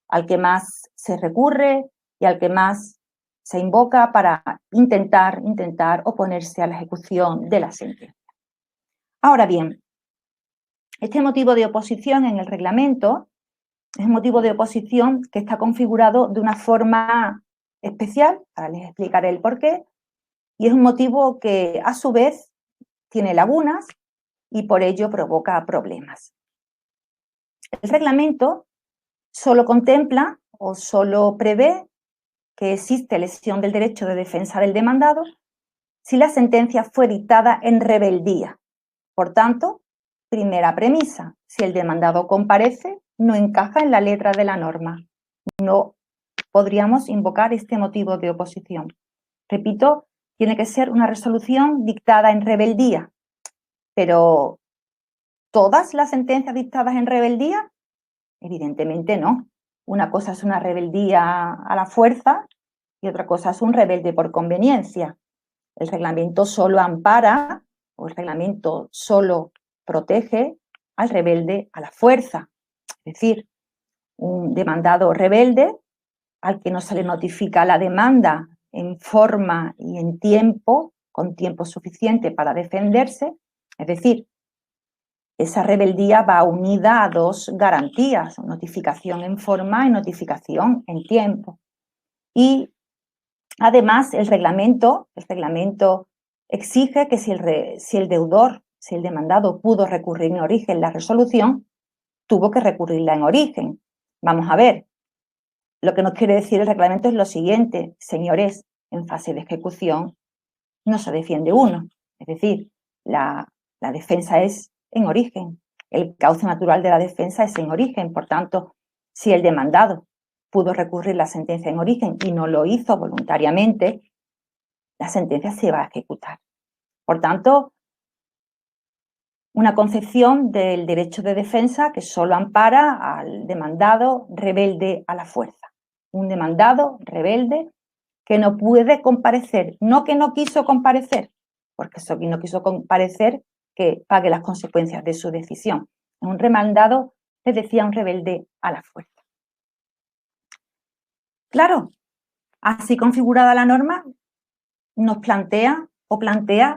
al que más se recurre y al que más se invoca para intentar oponerse a la ejecución de la sentencia. Ahora bien, este motivo de oposición en el reglamento es un motivo de oposición que está configurado de una forma especial, ahora les explicaré el porqué, y es un motivo que a su vez tiene lagunas y por ello provoca problemas. El reglamento solo contempla o solo prevé que existe lesión del derecho de defensa del demandado si la sentencia fue dictada en rebeldía. Por tanto, primera premisa, si el demandado comparece, no encaja en la letra de la norma. No podríamos invocar este motivo de oposición. Repito, tiene que ser una resolución dictada en rebeldía, pero ¿todas las sentencias dictadas en rebeldía? Evidentemente no. Una cosa es una rebeldía a la fuerza y otra cosa es un rebelde por conveniencia. El reglamento solo ampara, o el reglamento solo protege al rebelde a la fuerza. Es decir, un demandado rebelde al que no se le notifica la demanda en forma y en tiempo, con tiempo suficiente para defenderse, es decir, esa rebeldía va unida a 2 garantías: notificación en forma y notificación en tiempo. Y además el reglamento exige que si el deudor, si el demandado pudo recurrir en origen la resolución, tuvo que recurrirla en origen. Vamos a ver, lo que nos quiere decir el reglamento es lo siguiente: señores, en fase de ejecución no se defiende uno, es decir, la defensa es en origen, el cauce natural de la defensa es en origen. Por tanto, si el demandado pudo recurrir la sentencia en origen y no lo hizo voluntariamente, la sentencia se va a ejecutar. Por tanto, una concepción del derecho de defensa que solo ampara al demandado rebelde a la fuerza. Un demandado rebelde que no puede comparecer, no que no quiso comparecer, porque eso que no quiso comparecer, que pague las consecuencias de su decisión. Un demandado, les decía, un rebelde a la fuerza. Claro, así configurada la norma, nos plantea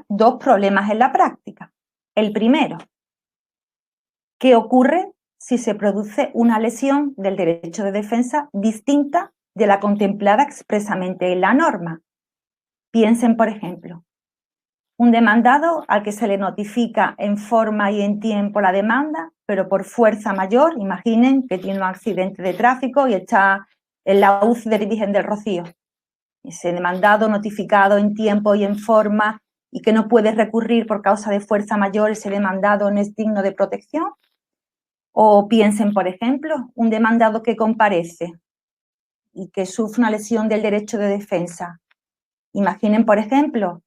2 problemas en la práctica. El primero, ¿qué ocurre si se produce una lesión del derecho de defensa distinta de la contemplada expresamente en la norma? Piensen, por ejemplo, un demandado al que se le notifica en forma y en tiempo la demanda, pero por fuerza mayor. Imaginen que tiene un accidente de tráfico y está en la UCI de Virgen del Rocío. Ese demandado notificado en tiempo y en forma y que no puede recurrir por causa de fuerza mayor, ese demandado no es digno de protección. O piensen, por ejemplo, un demandado que comparece y que sufre una lesión del derecho de defensa. Imaginen, por ejemplo,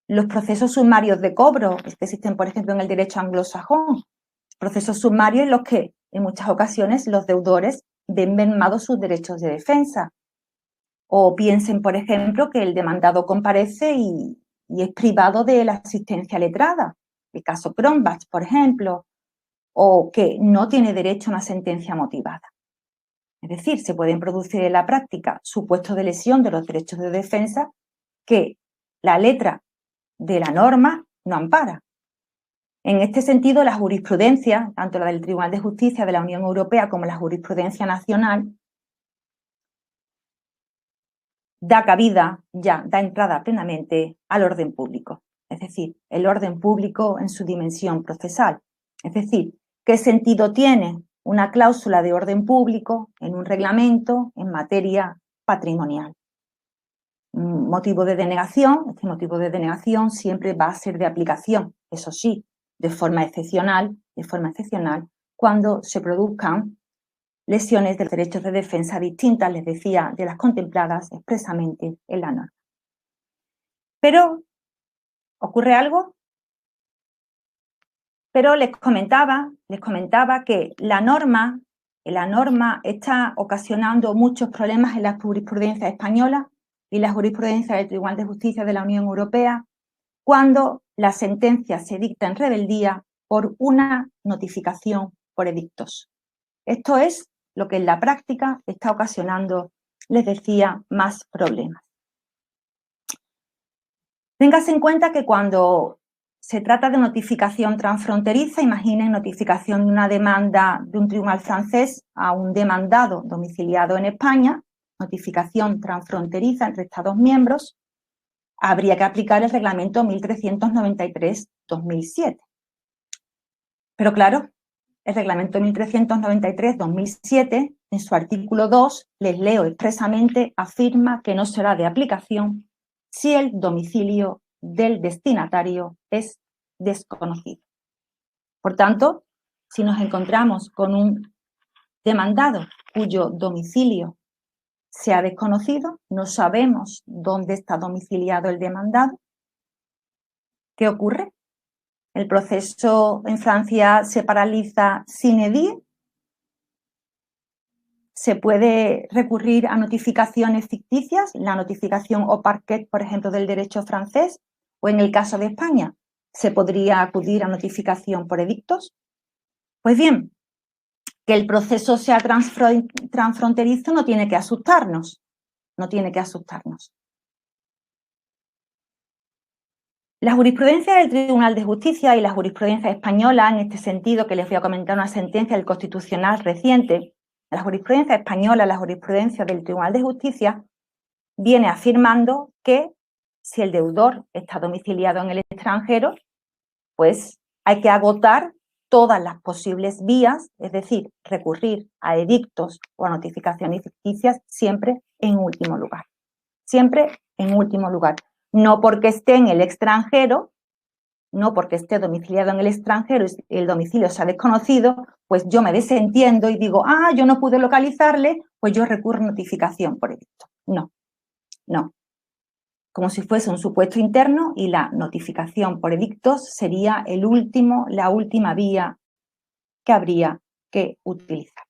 los procesos sumarios de cobro que existen, por ejemplo, en el derecho anglosajón. Procesos sumarios en los que, en muchas ocasiones, los deudores ven mermados sus derechos de defensa. O piensen, por ejemplo, que el demandado comparece y es privado de la asistencia letrada. El caso Cronbach, por ejemplo. O que no tiene derecho a una sentencia motivada. Es decir, se pueden producir en la práctica supuestos de lesión de los derechos de defensa que la letra de la norma no ampara. En este sentido, la jurisprudencia, tanto la del Tribunal de Justicia de la Unión Europea como la jurisprudencia nacional, da cabida, ya da entrada plenamente al orden público, es decir, el orden público en su dimensión procesal. Es decir, ¿qué sentido tiene una cláusula de orden público en un reglamento en materia patrimonial? Un motivo de denegación, este motivo de denegación siempre va a ser de aplicación, eso sí, de forma excepcional, cuando se produzcan lesiones de derechos de defensa distintas, les decía, de las contempladas expresamente en la norma. Pero, ¿ocurre algo? Pero les comentaba que la norma está ocasionando muchos problemas en la jurisprudencia española y la jurisprudencia del Tribunal de Justicia de la Unión Europea cuando la sentencia se dicta en rebeldía por una notificación por edictos. Esto es lo que en la práctica está ocasionando, les decía, más problemas. Téngase en cuenta que cuando se trata de notificación transfronteriza, imaginen notificación de una demanda de un tribunal francés a un demandado domiciliado en España, notificación transfronteriza entre Estados miembros, habría que aplicar el reglamento 1393/2007. Pero claro, el reglamento 1393/2007, en su artículo 2, les leo expresamente, afirma que no será de aplicación si el domicilio del destinatario es desconocido. Por tanto, si nos encontramos con un demandado cuyo domicilio sea desconocido, no sabemos dónde está domiciliado el demandado, ¿qué ocurre? El proceso en Francia se paraliza sine die. Se puede recurrir a notificaciones ficticias, la notificación au parquet, por ejemplo, del derecho francés, o en el caso de España, se podría acudir a notificación por edictos. Pues bien, que el proceso sea transfronterizo no tiene que asustarnos, La jurisprudencia del Tribunal de Justicia y la jurisprudencia española, en este sentido, que les voy a comentar una sentencia del Constitucional reciente, la jurisprudencia española, la jurisprudencia del Tribunal de Justicia, viene afirmando que si el deudor está domiciliado en el extranjero, pues hay que agotar todas las posibles vías, es decir, recurrir a edictos o a notificaciones ficticias siempre en último lugar. Siempre en último lugar. No porque esté en el extranjero, no porque esté domiciliado en el extranjero y el domicilio sea desconocido, pues yo me desentiendo y digo, yo no pude localizarle, pues yo recurro a notificación por edicto. No. Como si fuese un supuesto interno y la notificación por edictos sería la última vía que habría que utilizar.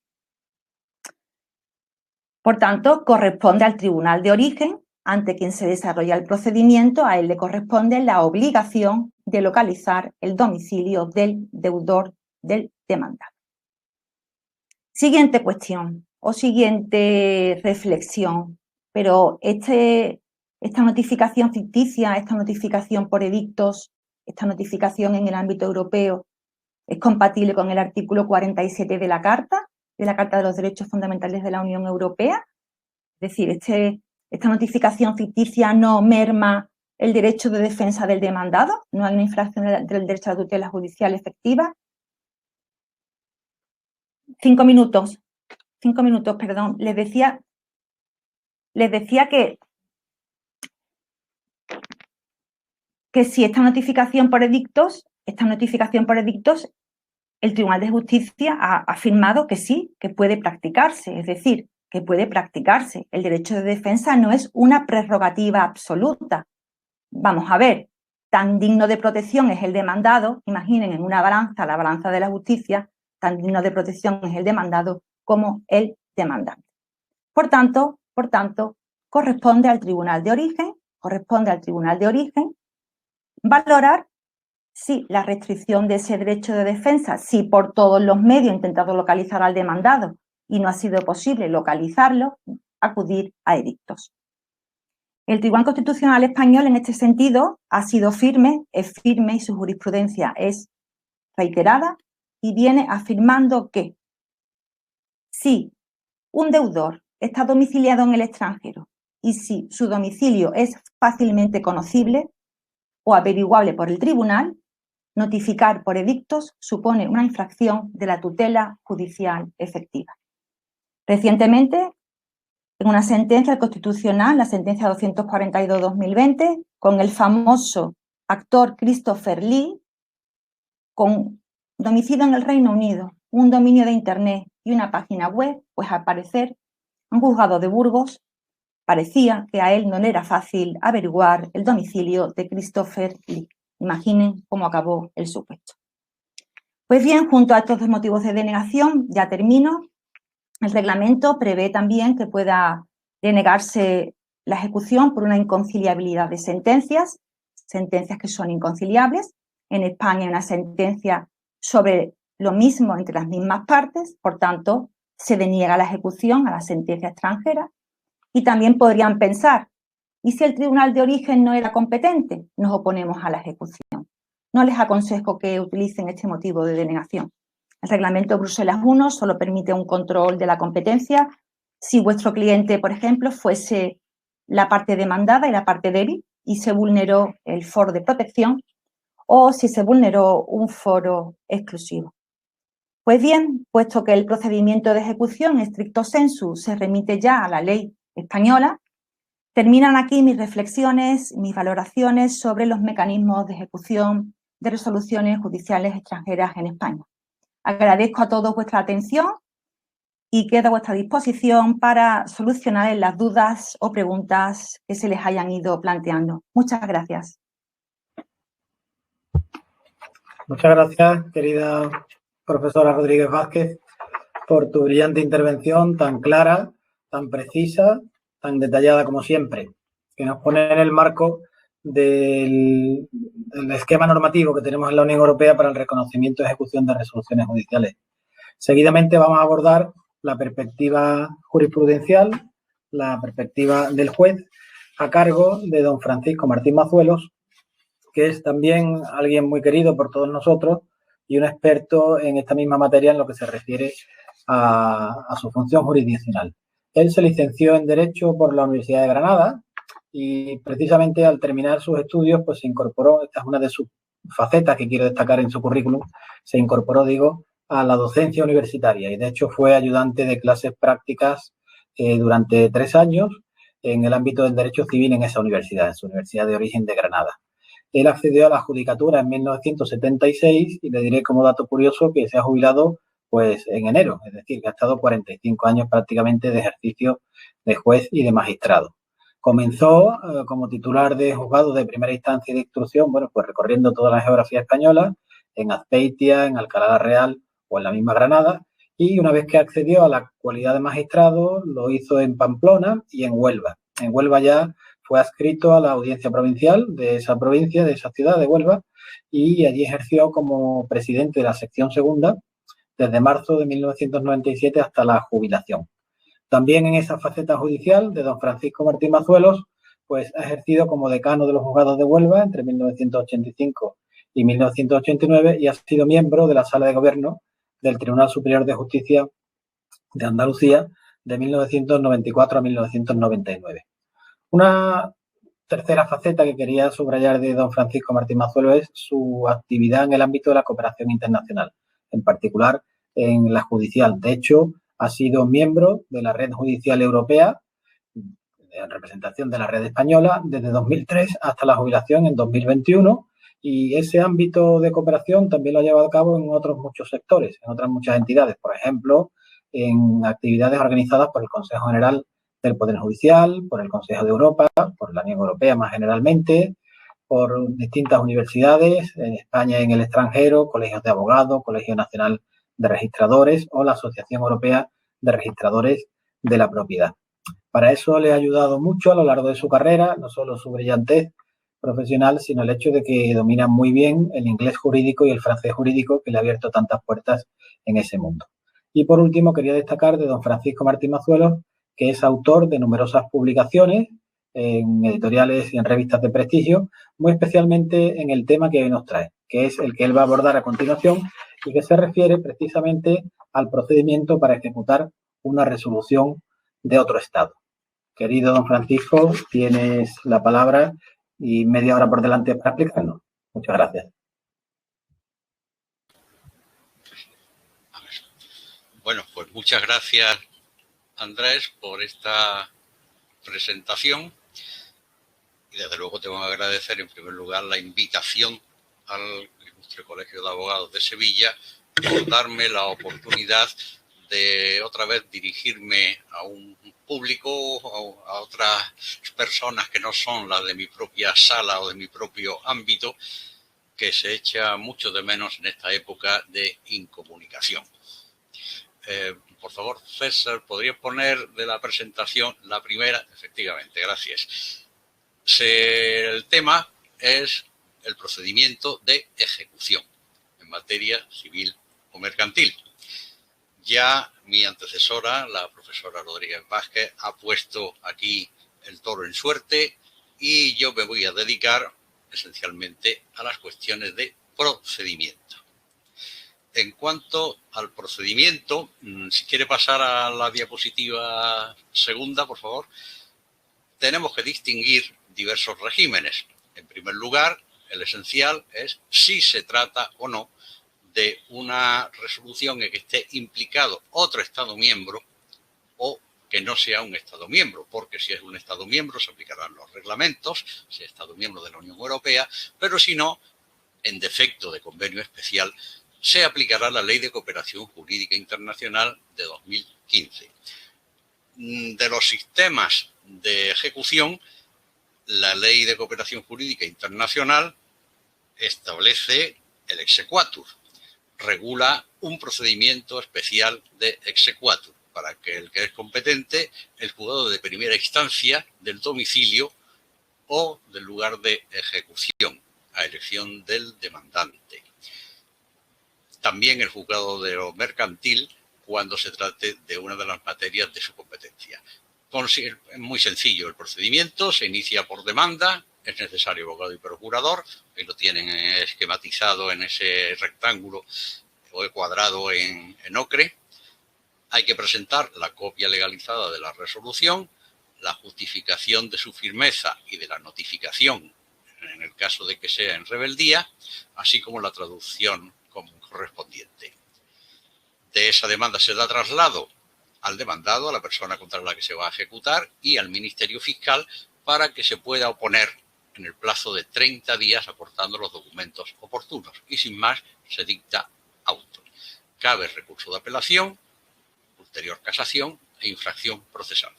Por tanto, corresponde al tribunal de origen, ante quien se desarrolla el procedimiento, a él le corresponde la obligación de localizar el domicilio del deudor del demandado. Siguiente cuestión o siguiente reflexión, pero esta notificación ficticia, esta notificación por edictos, esta notificación en el ámbito europeo, ¿es compatible con el artículo 47 de la Carta de los Derechos Fundamentales de la Unión Europea? Es decir, esta notificación ficticia no merma el derecho de defensa del demandado, no hay una infracción del derecho a la tutela judicial efectiva. 5 minutos, perdón. Les decía que si esta notificación por edictos, el Tribunal de Justicia ha afirmado que sí, que puede practicarse, es decir, que puede practicarse. El derecho de defensa no es una prerrogativa absoluta. Vamos a ver, tan digno de protección es el demandado, imaginen en una balanza, la balanza de la justicia, tan digno de protección es el demandado como el demandante. Por tanto, corresponde al tribunal de origen valorar si la restricción de ese derecho de defensa, si por todos los medios ha intentado localizar al demandado y no ha sido posible localizarlo, acudir a edictos. El Tribunal Constitucional Español en este sentido ha sido firme, es firme y su jurisprudencia es reiterada y viene afirmando que si un deudor está domiciliado en el extranjero y si su domicilio es fácilmente conocible o averiguable por el tribunal, notificar por edictos supone una infracción de la tutela judicial efectiva. Recientemente, en una sentencia constitucional, la sentencia 242-2020, con el famoso actor Christopher Lee, con domicilio en el Reino Unido, un dominio de Internet y una página web, pues al parecer, un juzgado de Burgos parecía que a él no le era fácil averiguar el domicilio de Christopher Lee. Imaginen cómo acabó el supuesto. Pues bien, junto a estos dos motivos de denegación, ya termino, el reglamento prevé también que pueda denegarse la ejecución por una inconciliabilidad de sentencias que son inconciliables. En España hay una sentencia sobre lo mismo entre las mismas partes, por tanto, se deniega la ejecución a la sentencia extranjera. Y también podrían pensar, ¿y si el tribunal de origen no era competente? Nos oponemos a la ejecución. No les aconsejo que utilicen este motivo de denegación. El reglamento Bruselas I solo permite un control de la competencia si vuestro cliente, por ejemplo, fuese la parte demandada y la parte débil y se vulneró el foro de protección o si se vulneró un foro exclusivo. Pues bien, puesto que el procedimiento de ejecución stricto sensu se remite ya a la ley española, terminan aquí mis reflexiones, mis valoraciones sobre los mecanismos de ejecución de resoluciones judiciales extranjeras en España. Agradezco a todos vuestra atención y quedo a vuestra disposición para solucionar las dudas o preguntas que se les hayan ido planteando. Muchas gracias. Muchas gracias, querida profesora Rodríguez Vázquez, por tu brillante intervención tan clara, tan precisa, tan detallada como siempre, que nos pone en el marco del esquema normativo que tenemos en la Unión Europea para el reconocimiento y ejecución de resoluciones judiciales. Seguidamente vamos a abordar la perspectiva jurisprudencial, la perspectiva del juez, a cargo de don Francisco Martín Mazuelos, que es también alguien muy querido por todos nosotros y un experto en esta misma materia en lo que se refiere a su función jurisdiccional. Él se licenció en Derecho por la Universidad de Granada y precisamente al terminar sus estudios pues se incorporó, esta es una de sus facetas que quiero destacar en su currículum, se incorporó, a la docencia universitaria y de hecho fue ayudante de clases prácticas durante 3 años en el ámbito del derecho civil en esa universidad, en su universidad de origen de Granada. Él accedió a la judicatura en 1976 y le diré como dato curioso que se ha jubilado pues en enero, es decir, que ha estado 45 años prácticamente de ejercicio de juez y de magistrado. Comenzó como titular de juzgado de primera instancia y de instrucción, bueno, pues recorriendo toda la geografía española, en Azpeitia, en Alcalá la Real o en la misma Granada, y una vez que accedió a la cualidad de magistrado, lo hizo en Pamplona y en Huelva. En Huelva ya fue adscrito a la audiencia provincial de esa provincia, de esa ciudad de Huelva, y allí ejerció como presidente de la sección segunda desde marzo de 1997 hasta la jubilación. También en esa faceta judicial de don Francisco Martín Mazuelos, pues ha ejercido como decano de los juzgados de Huelva entre 1985 y 1989 y ha sido miembro de la Sala de Gobierno del Tribunal Superior de Justicia de Andalucía de 1994 a 1999. Una tercera faceta que quería subrayar de don Francisco Martín Mazuelos es su actividad en el ámbito de la cooperación internacional, en particular en la judicial. De hecho, ha sido miembro de la Red Judicial Europea, en representación de la Red Española, desde 2003 hasta la jubilación en 2021, y ese ámbito de cooperación también lo ha llevado a cabo en otros muchos sectores, en otras muchas entidades, por ejemplo, en actividades organizadas por el Consejo General del Poder Judicial, por el Consejo de Europa, por la Unión Europea más generalmente, por distintas universidades en España y en el extranjero, colegios de abogados, Colegio Nacional de Registradores o la Asociación Europea de Registradores de la Propiedad. Para eso le ha ayudado mucho a lo largo de su carrera, no solo su brillantez profesional, sino el hecho de que domina muy bien el inglés jurídico y el francés jurídico, que le ha abierto tantas puertas en ese mundo. Y por último, quería destacar de don Francisco Martín Mazuelos, que es autor de numerosas publicaciones en editoriales y en revistas de prestigio, muy especialmente en el tema que hoy nos trae, que es el que él va a abordar a continuación y que se refiere precisamente al procedimiento para ejecutar una resolución de otro Estado, Querido don Francisco, tienes la palabra y media hora por delante para explicarnos. Muchas gracias. Bueno, pues muchas gracias, Andrés, por esta presentación. Y desde luego tengo que agradecer en primer lugar la invitación al Ilustre Colegio de Abogados de Sevilla por darme la oportunidad de otra vez dirigirme a un público, a otras personas que no son las de mi propia sala o de mi propio ámbito, que se echa mucho de menos en esta época de incomunicación. Por favor, César, ¿podrías poner de la presentación la primera? Efectivamente, gracias. El tema es el procedimiento de ejecución en materia civil o mercantil. Ya mi antecesora, la profesora Rodríguez Vázquez, ha puesto aquí el toro en suerte y yo me voy a dedicar esencialmente a las cuestiones de procedimiento. En cuanto al procedimiento, si quiere pasar a la diapositiva segunda, por favor, tenemos que distinguir diversos regímenes. En primer lugar, el esencial es si se trata o no de una resolución en que esté implicado otro Estado miembro o que no sea un Estado miembro, porque si es un Estado miembro se aplicarán los reglamentos, si es Estado miembro de la Unión Europea, pero si no, en defecto de convenio especial, se aplicará la Ley de Cooperación Jurídica Internacional de 2015. De los sistemas de ejecución, la Ley de Cooperación Jurídica Internacional establece el exequatur, regula un procedimiento especial de exequatur para que el que es competente, el juzgado de primera instancia del domicilio o del lugar de ejecución, a elección del demandante. También el juzgado de lo mercantil cuando se trate de una de las materias de su competencia. Es muy sencillo el procedimiento, se inicia por demanda, es necesario abogado y procurador, ahí lo tienen esquematizado en ese rectángulo o cuadrado en ocre. Hay que presentar la copia legalizada de la resolución, la justificación de su firmeza y de la notificación, en el caso de que sea en rebeldía, así como la traducción correspondiente. De esa demanda se da traslado al demandado, a la persona contra la que se va a ejecutar y al Ministerio Fiscal para que se pueda oponer en el plazo de 30 días aportando los documentos oportunos y sin más se dicta auto. Cabe recurso de apelación, ulterior casación e infracción procesal.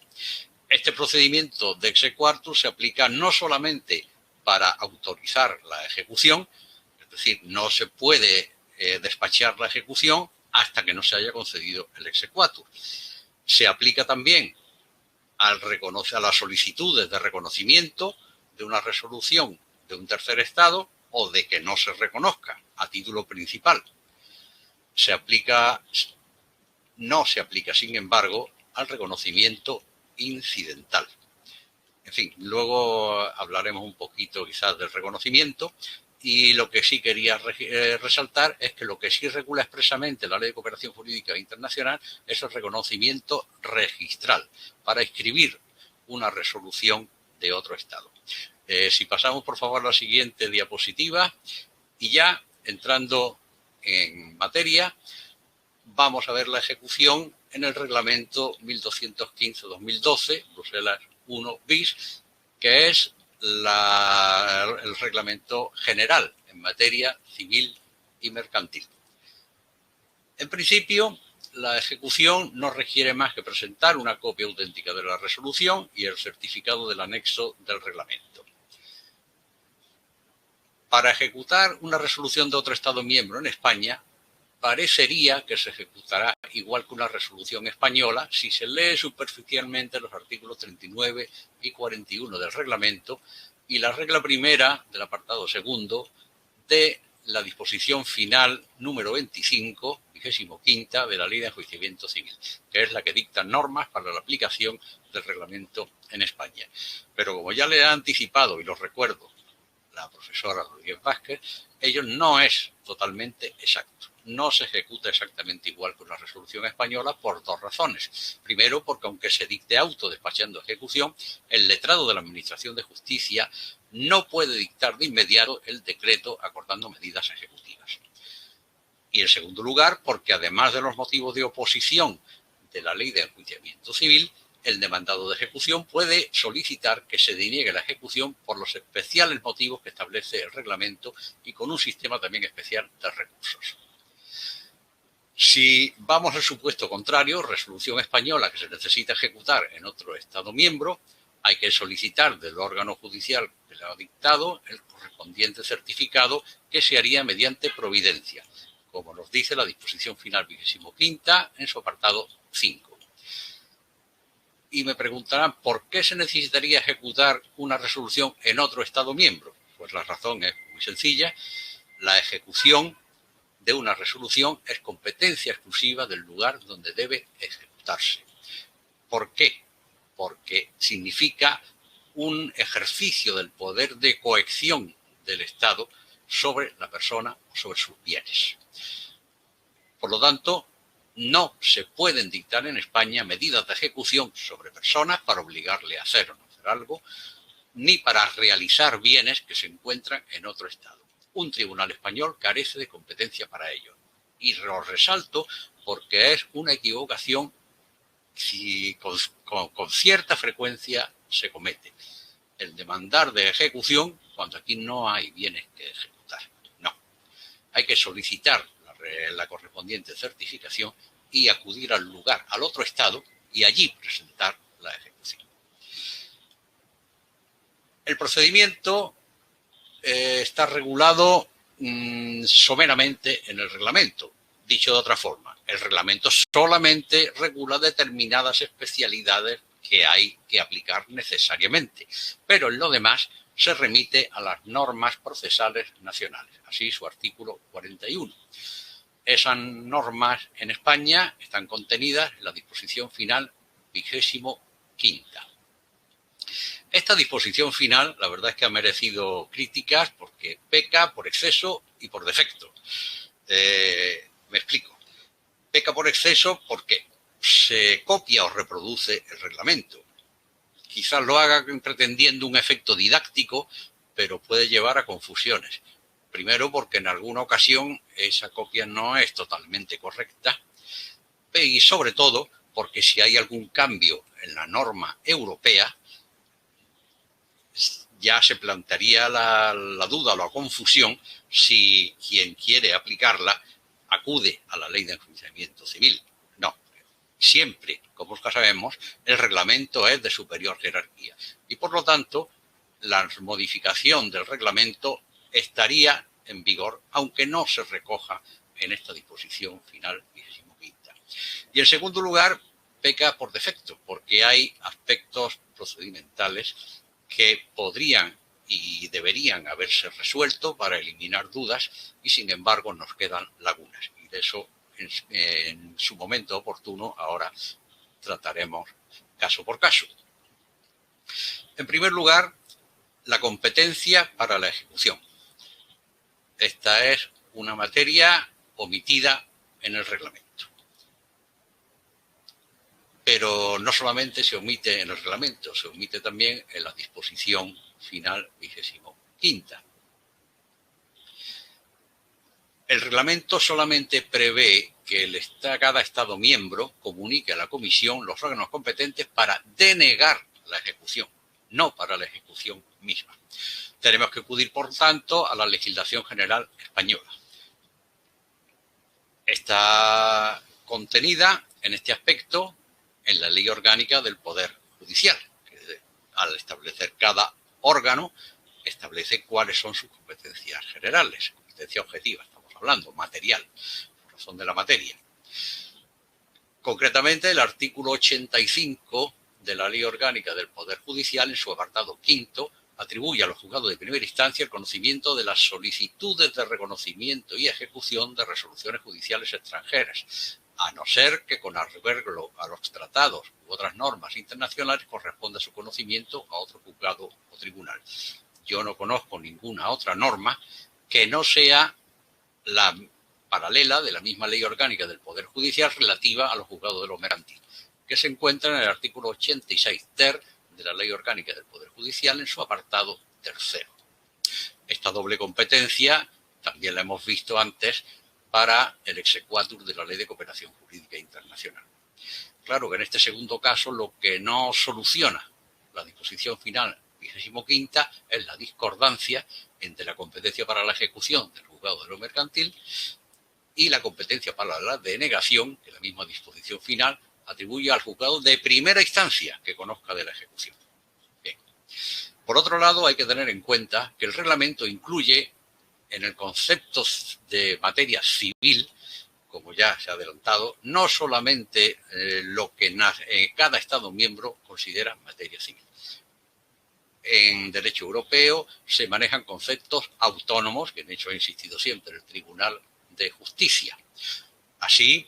Este procedimiento de exequatur se aplica no solamente para autorizar la ejecución, es decir, no se puede despachar la ejecución hasta que no se haya concedido el exequatur. Se aplica también a las solicitudes de reconocimiento de una resolución de un tercer estado o de que no se reconozca a título principal. No se aplica, sin embargo, al reconocimiento incidental. En fin, luego hablaremos un poquito quizás del reconocimiento. Y lo que sí quería resaltar es que lo que sí regula expresamente la Ley de Cooperación Jurídica Internacional es el reconocimiento registral para escribir una resolución de otro Estado. Si pasamos, por favor, a la siguiente diapositiva y ya entrando en materia, vamos a ver la ejecución en el reglamento 1215-2012, Bruselas 1 bis, que es el reglamento general en materia civil y mercantil. En principio, la ejecución no requiere más que presentar una copia auténtica de la resolución y el certificado del anexo del reglamento. Para ejecutar una resolución de otro Estado miembro en España, parecería que se ejecutará igual que una resolución española si se lee superficialmente los artículos 39 y 41 del reglamento y la regla primera del apartado segundo de la disposición final número 25, 25ª de la Ley de Enjuiciamiento Civil, que es la que dicta normas para la aplicación del reglamento en España. Pero como ya le ha anticipado y lo recuerdo la profesora Rodríguez Vázquez, ello no es totalmente exacto. no se ejecuta exactamente igual que una resolución española por dos razones. Primero, porque aunque se dicte auto despachando ejecución, el letrado de la Administración de Justicia no puede dictar de inmediato el decreto acordando medidas ejecutivas. Y en segundo lugar, porque además de los motivos de oposición de la ley de enjuiciamiento civil, el demandado de ejecución puede solicitar que se deniegue la ejecución por los especiales motivos que establece el reglamento y con un sistema también especial de recursos. Si vamos al supuesto contrario, resolución española que se necesita ejecutar en otro Estado miembro, hay que solicitar del órgano judicial que le ha dictado el correspondiente certificado que se haría mediante providencia, como nos dice la disposición final 25ª en su apartado 5. Y me preguntarán, ¿por qué se necesitaría ejecutar una resolución en otro Estado miembro? Pues la razón es muy sencilla. La ejecución de una resolución es competencia exclusiva del lugar donde debe ejecutarse. ¿Por qué? Porque significa un ejercicio del poder de coacción del Estado sobre la persona o sobre sus bienes. Por lo tanto, no se pueden dictar en España medidas de ejecución sobre personas para obligarle a hacer o no hacer algo, ni para realizar bienes que se encuentran en otro Estado. Un tribunal español carece de competencia para ello. Y lo resalto porque es una equivocación que con cierta frecuencia se comete. El demandar de ejecución cuando aquí no hay bienes que ejecutar. No. Hay que solicitar la correspondiente certificación y acudir al lugar, al otro Estado, y allí presentar la ejecución. El procedimiento está regulado someramente en el reglamento. Dicho de otra forma, el reglamento solamente regula determinadas especialidades que hay que aplicar necesariamente, pero en lo demás se remite a las normas procesales nacionales, así su artículo 41. Esas normas en España están contenidas en la disposición final 25ª. Esta disposición final, la verdad es que ha merecido críticas porque peca por exceso y por defecto. Me explico. Peca por exceso porque se copia o reproduce el reglamento. Quizás lo haga pretendiendo un efecto didáctico, pero puede llevar a confusiones. Primero, porque en alguna ocasión esa copia no es totalmente correcta. Y sobre todo, porque si hay algún cambio en la norma europea, ya se plantearía la duda o la confusión si quien quiere aplicarla acude a la ley de enjuiciamiento civil. No. Siempre, como ya sabemos, el reglamento es de superior jerarquía. Y por lo tanto, la modificación del reglamento estaría en vigor, aunque no se recoja en esta disposición final 25ª. Y en segundo lugar, peca por defecto, porque hay aspectos procedimentales que podrían y deberían haberse resuelto para eliminar dudas y, sin embargo, nos quedan lagunas. Y de eso, en su momento oportuno, ahora trataremos caso por caso. En primer lugar, la competencia para la ejecución. Esta es una materia omitida en el reglamento. Pero no solamente se omite en el reglamento, se omite también en la disposición final 25ª. El reglamento solamente prevé que cada Estado miembro comunique a la Comisión los órganos competentes para denegar la ejecución, no para la ejecución misma. Tenemos que acudir, por tanto, a la legislación general española. Está contenida en este aspecto en la Ley Orgánica del Poder Judicial, que al establecer cada órgano establece cuáles son sus competencias generales, competencia objetiva, estamos hablando, material, por razón de la materia. Concretamente, el artículo 85 de la Ley Orgánica del Poder Judicial, en su apartado 5, atribuye a los juzgados de primera instancia el conocimiento de las solicitudes de reconocimiento y ejecución de resoluciones judiciales extranjeras, a no ser que con arreglo a los tratados u otras normas internacionales corresponda su conocimiento a otro juzgado o tribunal. Yo no conozco ninguna otra norma que no sea la paralela de la misma ley orgánica del Poder Judicial relativa a los juzgados de lo mercantil, que se encuentra en el artículo 86 ter de la Ley Orgánica del Poder Judicial en su apartado tercero. Esta doble competencia también la hemos visto antes para el exequatur de la Ley de Cooperación Jurídica Internacional. Claro que en este segundo caso lo que no soluciona la disposición final 25ª es la discordancia entre la competencia para la ejecución del juzgado de lo mercantil y la competencia para la denegación que la misma disposición final atribuye al juzgado de primera instancia que conozca de la ejecución. Bien. Por otro lado, hay que tener en cuenta que el reglamento incluye en el concepto de materia civil, como ya se ha adelantado, no solamente lo que cada Estado miembro considera materia civil. En derecho europeo se manejan conceptos autónomos, que en hecho ha insistido siempre el Tribunal de Justicia. Así,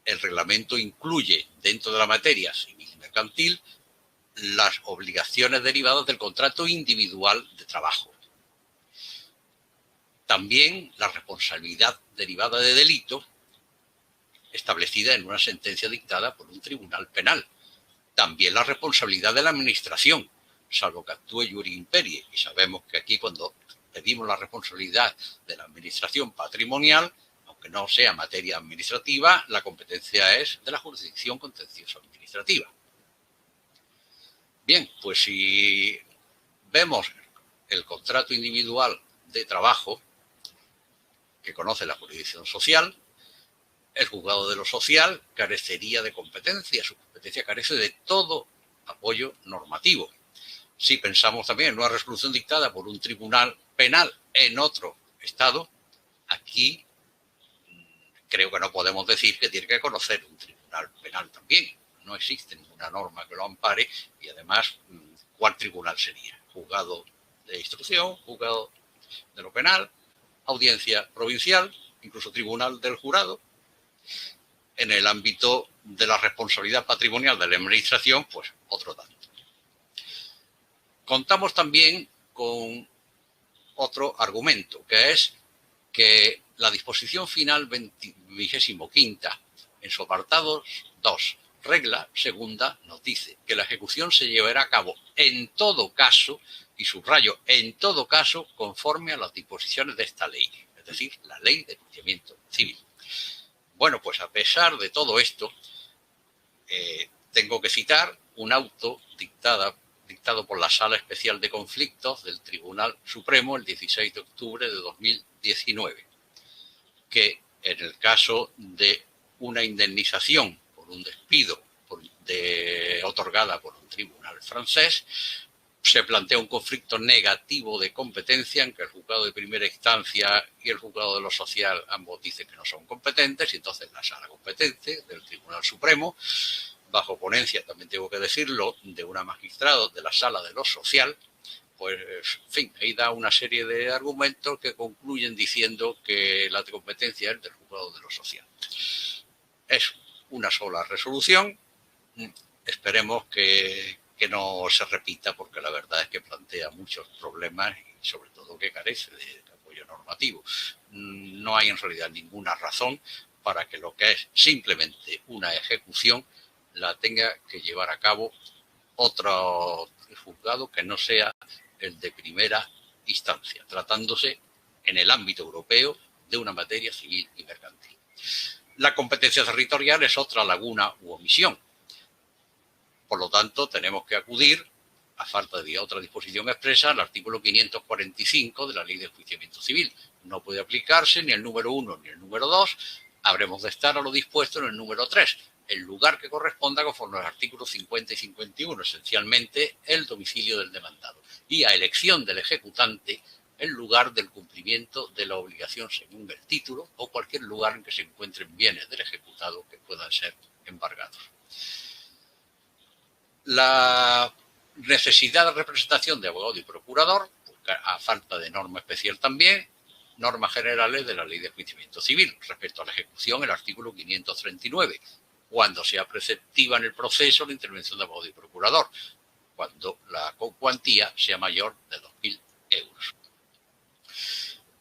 el reglamento incluye dentro de la materia civil y mercantil las obligaciones derivadas del contrato individual de trabajo. También la responsabilidad derivada de delito establecida en una sentencia dictada por un tribunal penal. También la responsabilidad de la administración, salvo que actúe iuri imperie. Y sabemos que aquí cuando pedimos la responsabilidad de la administración patrimonial, aunque no sea materia administrativa, la competencia es de la jurisdicción contencioso administrativa. Bien, pues si vemos el contrato individual de trabajo que conoce la jurisdicción social, el juzgado de lo social carecería de competencia, su competencia carece de todo apoyo normativo. Si pensamos también en una resolución dictada por un tribunal penal en otro estado, aquí creo que no podemos decir que tiene que conocer un tribunal penal también. No existe ninguna norma que lo ampare y además, ¿cuál tribunal sería? Juzgado de instrucción, juzgado de lo penal, audiencia provincial, incluso tribunal del jurado. En el ámbito de la responsabilidad patrimonial de la administración, pues otro tanto. Contamos también con otro argumento, que es que la disposición final 25ª, en su apartado 2, regla segunda, nos dice que la ejecución se llevará a cabo en todo caso, y subrayo, en todo caso, conforme a las disposiciones de esta ley, es decir, la ley de enjuiciamiento civil. Bueno, pues a pesar de todo esto, tengo que citar un auto dictado por la Sala Especial de Conflictos del Tribunal Supremo el 16 de octubre de 2019, que en el caso de una indemnización por un despido otorgada por un tribunal francés, se plantea un conflicto negativo de competencia en que el juzgado de primera instancia y el juzgado de lo social ambos dicen que no son competentes, y entonces la sala competente del Tribunal Supremo, bajo ponencia, también tengo que decirlo, de una magistrada de la sala de lo social, pues, en fin, ahí da una serie de argumentos que concluyen diciendo que la competencia es del juzgado de lo social. Es una sola resolución, esperemos que no se repita, porque la verdad es que plantea muchos problemas y sobre todo que carece de apoyo normativo. No hay en realidad ninguna razón para que lo que es simplemente una ejecución la tenga que llevar a cabo otro juzgado que no sea el de primera instancia, tratándose en el ámbito europeo de una materia civil y mercantil. La competencia territorial es otra laguna u omisión. Por lo tanto, tenemos que acudir, a falta de otra disposición expresa, al artículo 545 de la Ley de Enjuiciamiento Civil. No puede aplicarse ni el número 1 ni el número 2, habremos de estar a lo dispuesto en el número 3, el lugar que corresponda conforme a los artículos 50 y 51, esencialmente el domicilio del demandado, y a elección del ejecutante el lugar del cumplimiento de la obligación según el título o cualquier lugar en que se encuentren bienes del ejecutado que puedan ser embargados. La necesidad de representación de abogado y procurador, a falta de norma especial también, normas generales de la Ley de Enjuiciamiento Civil. Respecto a la ejecución, el artículo 539, cuando sea preceptiva en el proceso la intervención de abogado y procurador, cuando la cuantía sea mayor de 2.000 euros.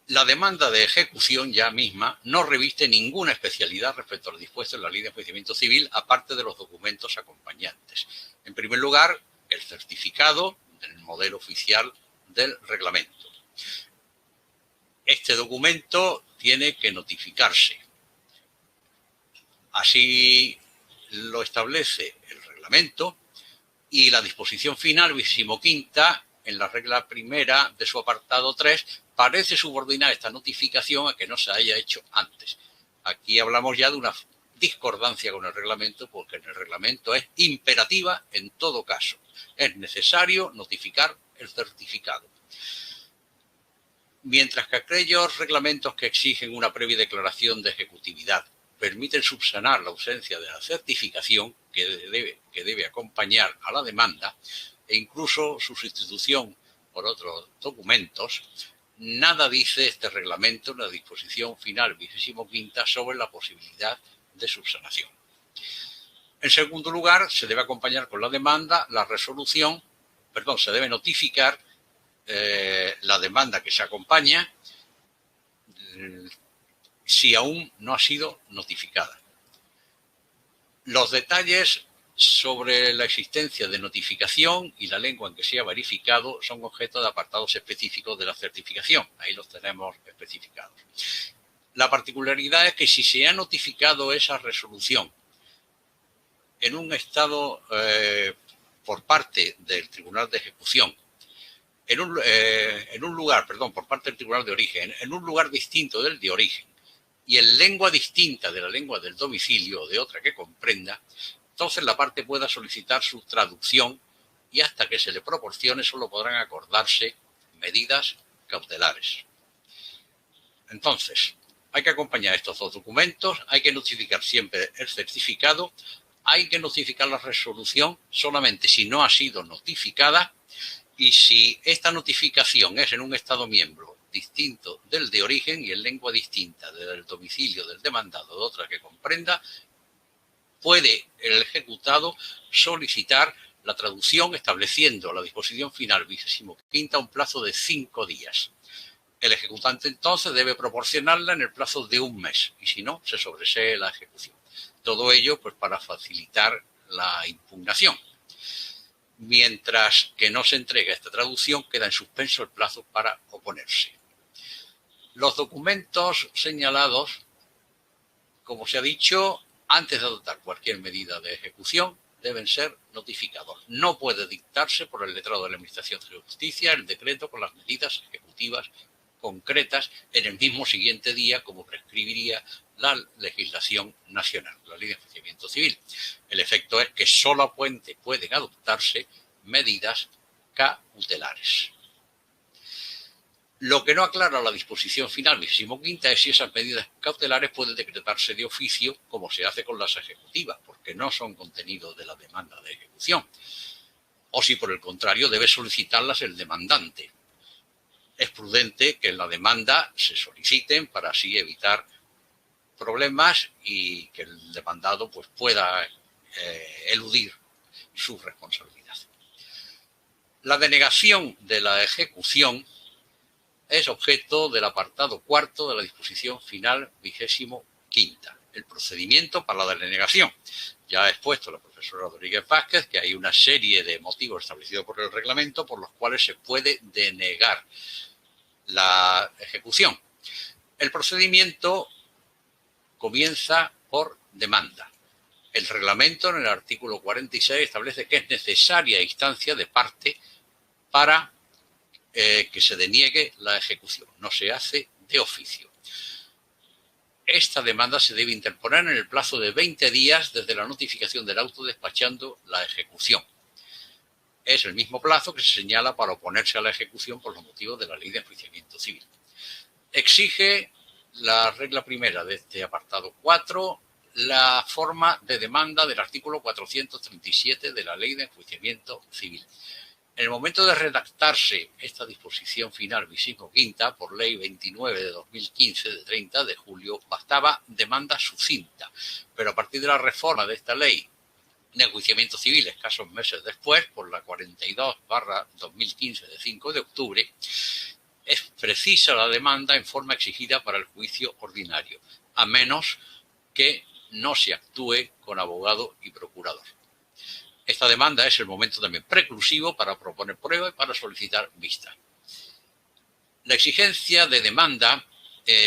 La demanda de ejecución ya misma no reviste ninguna especialidad respecto a lo dispuesto en la Ley de Enjuiciamiento Civil, aparte de los documentos acompañantes. En primer lugar, el certificado del modelo oficial del reglamento. Este documento tiene que notificarse. Así lo establece el reglamento y la disposición final 25ª, en la regla primera de su apartado 3, parece subordinar esta notificación a que no se haya hecho antes. Aquí hablamos ya de una discordancia con el reglamento, porque en el reglamento es imperativa en todo caso. Es necesario notificar el certificado. Mientras que aquellos reglamentos que exigen una previa declaración de ejecutividad permiten subsanar la ausencia de la certificación que debe acompañar a la demanda e incluso su sustitución por otros documentos, nada dice este reglamento en la disposición final 25ª sobre la posibilidad de subsanación. En segundo lugar, se debe acompañar con la demanda la resolución, se debe notificar la demanda que se acompaña si aún no ha sido notificada. Los detalles sobre la existencia de notificación y la lengua en que se ha verificado son objeto de apartados específicos de la certificación. Ahí los tenemos especificados. La particularidad es que si se ha notificado esa resolución en un estado por parte del Tribunal de Ejecución, en un lugar, por parte del Tribunal de Origen, en un lugar distinto del de origen y en lengua distinta de la lengua del domicilio o de otra que comprenda, entonces la parte pueda solicitar su traducción y hasta que se le proporcione solo podrán acordarse medidas cautelares. Entonces, hay que acompañar estos dos documentos, hay que notificar siempre el certificado, hay que notificar la resolución solamente si no ha sido notificada y si esta notificación es en un Estado miembro distinto del de origen y en lengua distinta del domicilio del demandado de otra que comprenda, puede el ejecutado solicitar la traducción estableciendo la disposición final 25ª un plazo de 5 días. El ejecutante entonces debe proporcionarla en el plazo de un mes y si no, se sobresee la ejecución. Todo ello pues para facilitar la impugnación. Mientras que no se entregue esta traducción, queda en suspenso el plazo para oponerse. Los documentos señalados, como se ha dicho, antes de adoptar cualquier medida de ejecución, deben ser notificados. No puede dictarse por el letrado de la Administración de Justicia el decreto con las medidas ejecutivas concretas en el mismo siguiente día, como prescribiría la legislación nacional, la Ley de Enjuiciamiento Civil. El efecto es que solo pueden adoptarse medidas cautelares. Lo que no aclara la disposición final 25ª es si esas medidas cautelares pueden decretarse de oficio, como se hace con las ejecutivas, porque no son contenido de la demanda de ejecución, o si por el contrario debe solicitarlas el demandante. Es prudente que en la demanda se soliciten para así evitar problemas y que el demandado pues, pueda eludir su responsabilidad. La denegación de la ejecución es objeto del apartado 4 de la disposición final 25ª, el procedimiento para la denegación. Ya ha expuesto la profesora Rodríguez Vázquez que hay una serie de motivos establecidos por el reglamento por los cuales se puede denegar la ejecución. El procedimiento comienza por demanda. El reglamento en el artículo 46 establece que es necesaria instancia de parte para que se deniegue la ejecución. No se hace de oficio. Esta demanda se debe interponer en el plazo de 20 días desde la notificación del auto despachando la ejecución. Es el mismo plazo que se señala para oponerse a la ejecución por los motivos de la Ley de Enjuiciamiento Civil. Exige la regla primera de este apartado 4 la forma de demanda del artículo 437 de la Ley de Enjuiciamiento Civil. En el momento de redactarse esta disposición final 25ª por Ley 29 de 2015 de 30 de julio, bastaba demanda sucinta, pero a partir de la reforma de esta Ley de Enjuiciamiento Civil, escasos meses después, por la 42/2015 de 5 de octubre, es precisa la demanda en forma exigida para el juicio ordinario, a menos que no se actúe con abogado y procurador. Esta demanda es el momento también preclusivo para proponer prueba y para solicitar vista. La exigencia de demanda,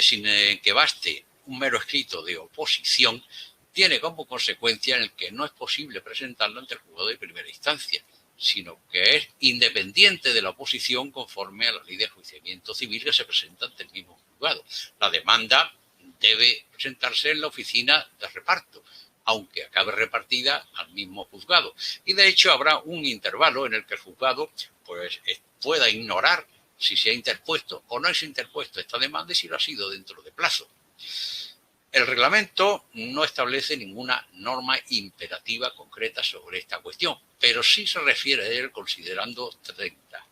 sin que baste un mero escrito de oposición, tiene como consecuencia en el que no es posible presentarla ante el juzgado de primera instancia, sino que es independiente de la oposición conforme a la ley de enjuiciamiento civil que se presenta ante el mismo juzgado. La demanda debe presentarse en la oficina de reparto, aunque acabe repartida al mismo juzgado. Y de hecho habrá un intervalo en el que el juzgado pues, pueda ignorar si se ha interpuesto o no se ha interpuesto esta demanda y si lo ha sido dentro de plazo. El reglamento no establece ninguna norma imperativa concreta sobre esta cuestión, pero sí se refiere a él considerando 30.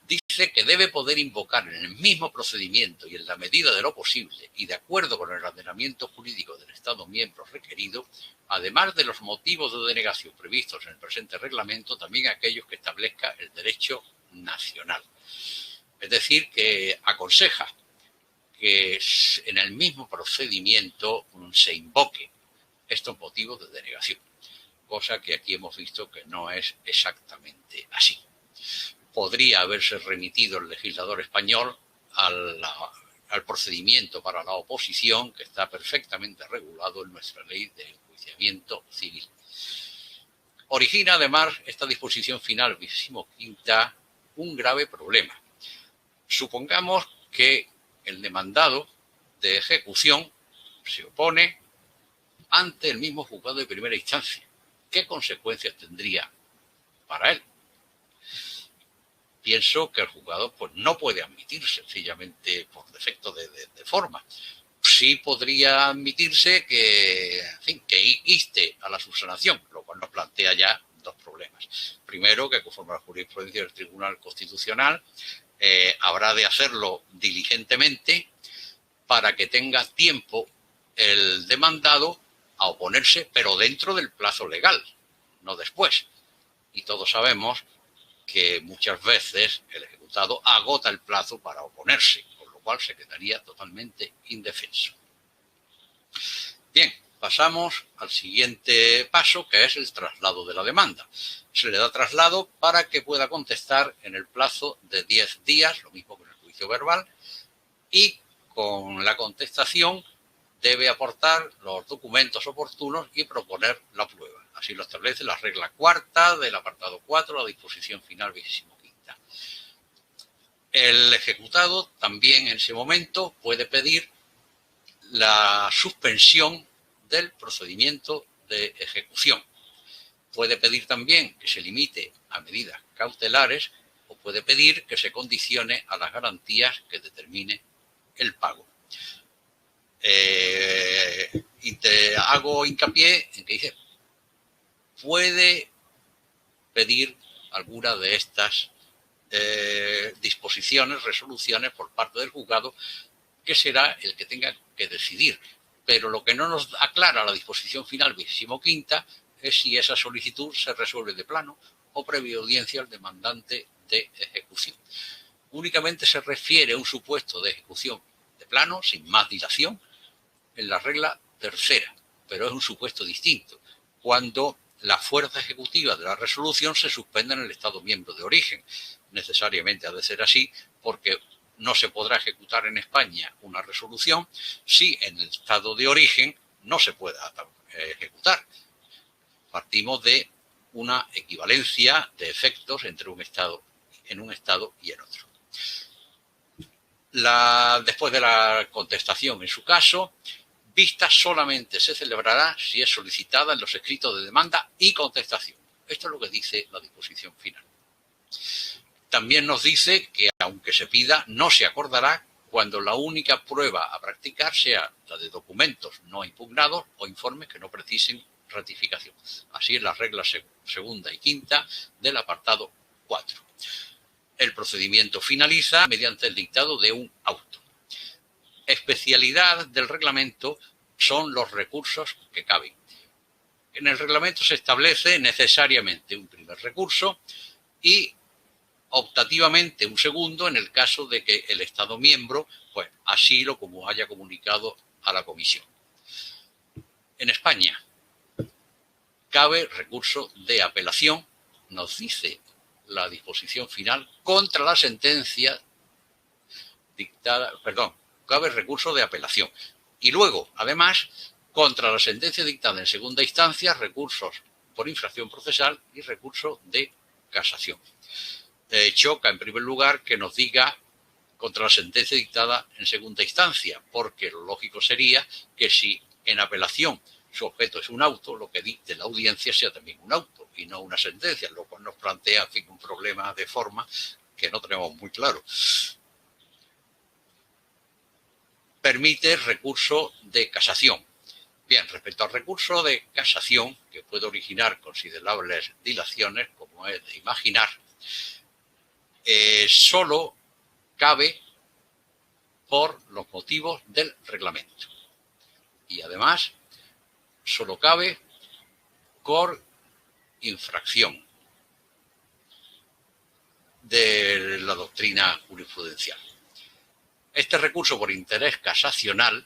Dice que debe poder invocar en el mismo procedimiento y en la medida de lo posible y de acuerdo con el ordenamiento jurídico del Estado miembro requerido, además de los motivos de denegación previstos en el presente reglamento, también aquellos que establezca el derecho nacional. Es decir, que aconseja que en el mismo procedimiento se invoque estos motivos de denegación, cosa que aquí hemos visto que no es exactamente así. Podría haberse remitido el legislador español al procedimiento para la oposición, que está perfectamente regulado en nuestra ley de enjuiciamiento civil. Origina además esta disposición final 25ª un grave problema. Supongamos que el demandado de ejecución se opone ante el mismo juzgado de primera instancia. ¿Qué consecuencias tendría para él? Pienso que el juzgado pues, no puede admitir sencillamente por defecto de forma. Sí podría admitirse que, en fin, que inste a la subsanación, lo cual nos plantea ya dos problemas. Primero, que conforme a la jurisprudencia del Tribunal Constitucional, habrá de hacerlo diligentemente para que tenga tiempo el demandado a oponerse, pero dentro del plazo legal, no después. Y todos sabemos que muchas veces el ejecutado agota el plazo para oponerse, con lo cual se quedaría totalmente indefenso. Bien, pasamos al siguiente paso, que es el traslado de la demanda. Se le da traslado para que pueda contestar en el plazo de 10 días, lo mismo que en el juicio verbal, y con la contestación debe aportar los documentos oportunos y proponer la prueba. Así lo establece la regla cuarta del apartado 4, la disposición final 25ª. El ejecutado también en ese momento puede pedir la suspensión del procedimiento de ejecución. Puede pedir también que se limite a medidas cautelares o puede pedir que se condicione a las garantías que determine el pago. Y te hago hincapié en que dice puede pedir alguna de estas disposiciones, resoluciones por parte del juzgado, que será el que tenga que decidir. Pero lo que no nos aclara la disposición final 25ª es si esa solicitud se resuelve de plano o previa audiencia al demandante de ejecución. Únicamente se refiere a un supuesto de ejecución de plano, sin más dilación, en la regla tercera, pero es un supuesto distinto, cuando la fuerza ejecutiva de la resolución se suspende en el Estado miembro de origen. Necesariamente ha de ser así, porque no se podrá ejecutar en España una resolución si en el Estado de origen no se pueda ejecutar. Partimos de una equivalencia de efectos entre un Estado y en otro. Después de la contestación en su caso, vista solamente se celebrará si es solicitada en los escritos de demanda y contestación. Esto es lo que dice la disposición final. También nos dice que, aunque se pida, no se acordará cuando la única prueba a practicar sea la de documentos no impugnados o informes que no precisen ratificación. Así es la regla segunda y quinta del apartado 4. El procedimiento finaliza mediante el dictado de un auto. Especialidad del reglamento son los recursos que caben. En el reglamento se establece necesariamente un primer recurso y optativamente un segundo en el caso de que el Estado miembro pues así lo haya comunicado a la Comisión. En España cabe recurso de apelación, nos dice la disposición final, contra la sentencia dictada, cabe recurso de apelación. Y luego, además, contra la sentencia dictada en segunda instancia, recursos por infracción procesal y recurso de casación. Choca, en primer lugar, que nos diga contra la sentencia dictada en segunda instancia, porque lo lógico sería que si en apelación su objeto es un auto, lo que dicte la audiencia sea también un auto y no una sentencia, lo cual nos plantea, en fin, un problema de forma que no tenemos muy claro. Permite recurso de casación. Bien, respecto al recurso de casación, que puede originar considerables dilaciones, como es de imaginar, solo cabe por los motivos del reglamento. Y además, solo cabe por infracción de la doctrina jurisprudencial. Este recurso por interés casacional,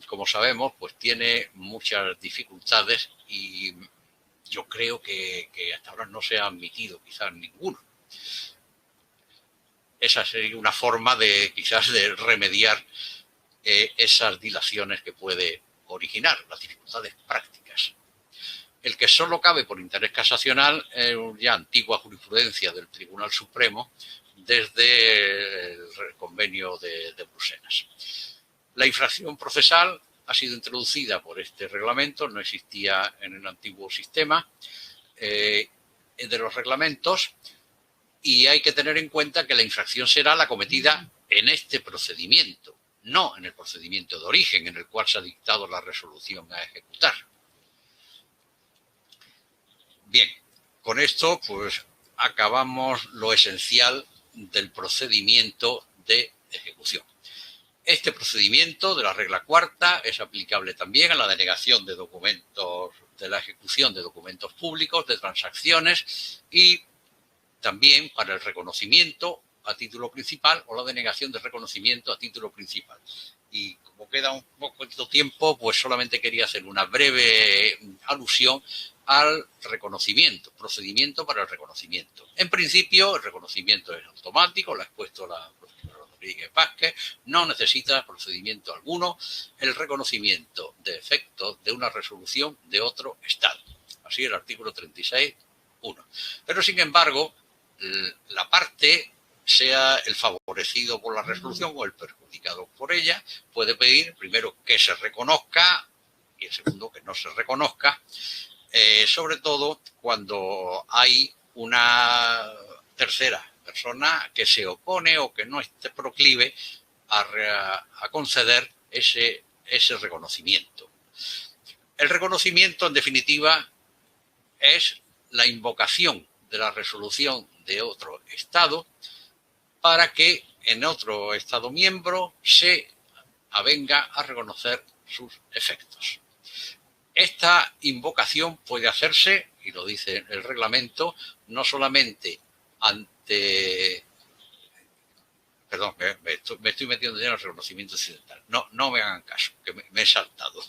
como sabemos, pues tiene muchas dificultades y yo creo que hasta ahora no se ha admitido quizás ninguno. Esa sería una forma de quizás de remediar esas dilaciones que puede originar, las dificultades prácticas. El que solo cabe por interés casacional es ya antigua jurisprudencia del Tribunal Supremo desde el convenio de Bruselas. La infracción procesal ha sido introducida por este reglamento, no existía en el antiguo sistema de los reglamentos, y hay que tener en cuenta que la infracción será la cometida en este procedimiento, no en el procedimiento de origen en el cual se ha dictado la resolución a ejecutar. Bien, con esto pues acabamos lo esencial del procedimiento de ejecución. Este procedimiento de la regla cuarta es aplicable también a la denegación de documentos, de la ejecución de documentos públicos, de transacciones y también para el reconocimiento a título principal o la denegación de reconocimiento a título principal. Y como queda un poco de tiempo, pues solamente quería hacer una breve alusión al reconocimiento, procedimiento para el reconocimiento. En principio, el reconocimiento es automático, lo ha expuesto la profesora Rodríguez Vázquez, no necesita procedimiento alguno el reconocimiento de efectos de una resolución de otro Estado. Así el artículo 36.1. Pero, sin embargo, la parte, sea el favorecido por la resolución o el perjudicado por ella, puede pedir primero que se reconozca y el segundo que no se reconozca, sobre todo cuando hay una tercera persona que se opone o que no esté proclive a conceder ese reconocimiento. El reconocimiento, en definitiva, es la invocación de la resolución de otro Estado para que en otro Estado miembro se avenga a reconocer sus efectos. Esta invocación puede hacerse, y lo dice el reglamento, no solamente ante... Perdón, me estoy metiendo ya en el reconocimiento incidental. No me hagan caso, que me he saltado.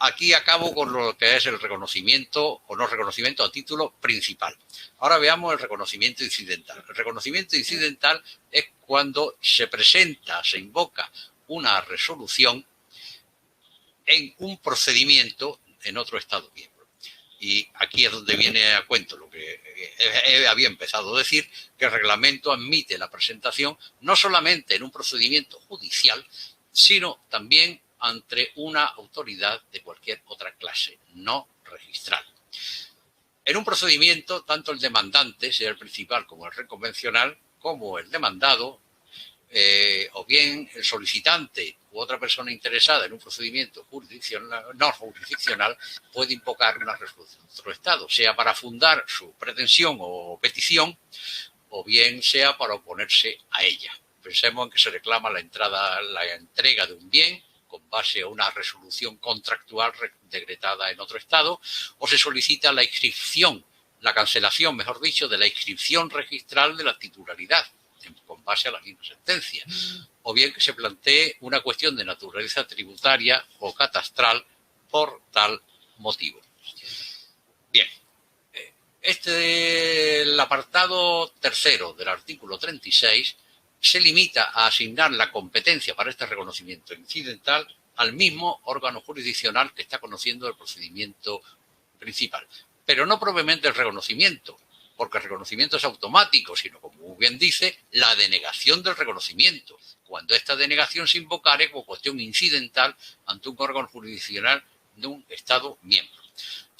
Aquí acabo con lo que es el reconocimiento o no reconocimiento a título principal. Ahora veamos el reconocimiento incidental. El reconocimiento incidental es cuando se presenta, se invoca una resolución en un procedimiento en otro Estado miembro. Y aquí es donde viene a cuento lo que había empezado a decir, que el reglamento admite la presentación no solamente en un procedimiento judicial, sino también ante una autoridad de cualquier otra clase, no registral. En un procedimiento, tanto el demandante, sea el principal como el reconvencional, como el demandado, o bien el solicitante u otra persona interesada en un procedimiento jurisdiccional, no jurisdiccional, puede invocar una resolución de otro Estado, sea para fundar su pretensión o petición, o bien sea para oponerse a ella. Pensemos en que se reclama la entrega de un bien con base a una resolución contractual decretada en otro Estado, o se solicita la inscripción la cancelación, mejor dicho, de la inscripción registral de la titularidad, con base a la misma sentencia, o bien que se plantee una cuestión de naturaleza tributaria o catastral por tal motivo. Bien, el apartado tercero del artículo 36 se limita a asignar la competencia para este reconocimiento incidental al mismo órgano jurisdiccional que está conociendo el procedimiento principal, pero no propiamente el reconocimiento, porque el reconocimiento es automático, sino, como muy bien dice, la denegación del reconocimiento, cuando esta denegación se invocare como cuestión incidental ante un órgano jurisdiccional de un Estado miembro.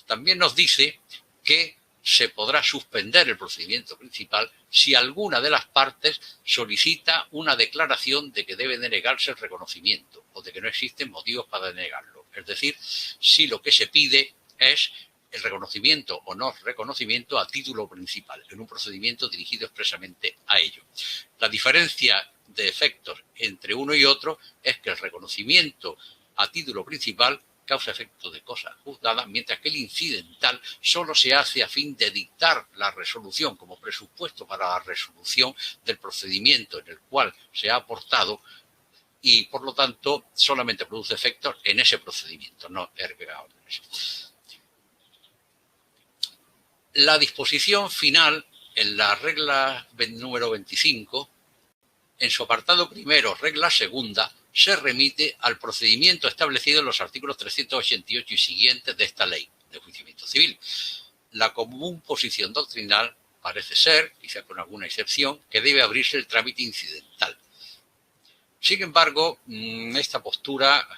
También nos dice que se podrá suspender el procedimiento principal si alguna de las partes solicita una declaración de que debe denegarse el reconocimiento o de que no existen motivos para denegarlo. Es decir, si lo que se pide es el reconocimiento o no reconocimiento a título principal, en un procedimiento dirigido expresamente a ello. La diferencia de efectos entre uno y otro es que el reconocimiento a título principal causa efecto de cosa juzgada, mientras que el incidental solo se hace a fin de dictar la resolución como presupuesto para la resolución del procedimiento en el cual se ha aportado y, por lo tanto, solamente produce efectos en ese procedimiento, no erga omnes. La disposición final en la regla número 25, en su apartado primero, regla segunda, se remite al procedimiento establecido en los artículos 388 y siguientes de esta ley de enjuiciamiento civil. La común posición doctrinal parece ser, quizá con alguna excepción, que debe abrirse el trámite incidental. Sin embargo, esta postura,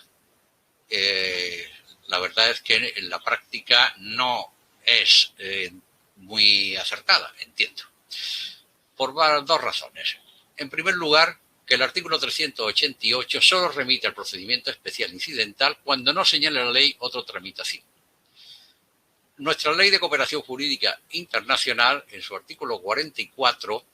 la verdad es que en la práctica no es muy acertada, entiendo, por dos razones. En primer lugar, que el artículo 388 solo remite al procedimiento especial incidental cuando no señale la ley otra tramitación. Nuestra Ley de Cooperación Jurídica Internacional, en su artículo 44,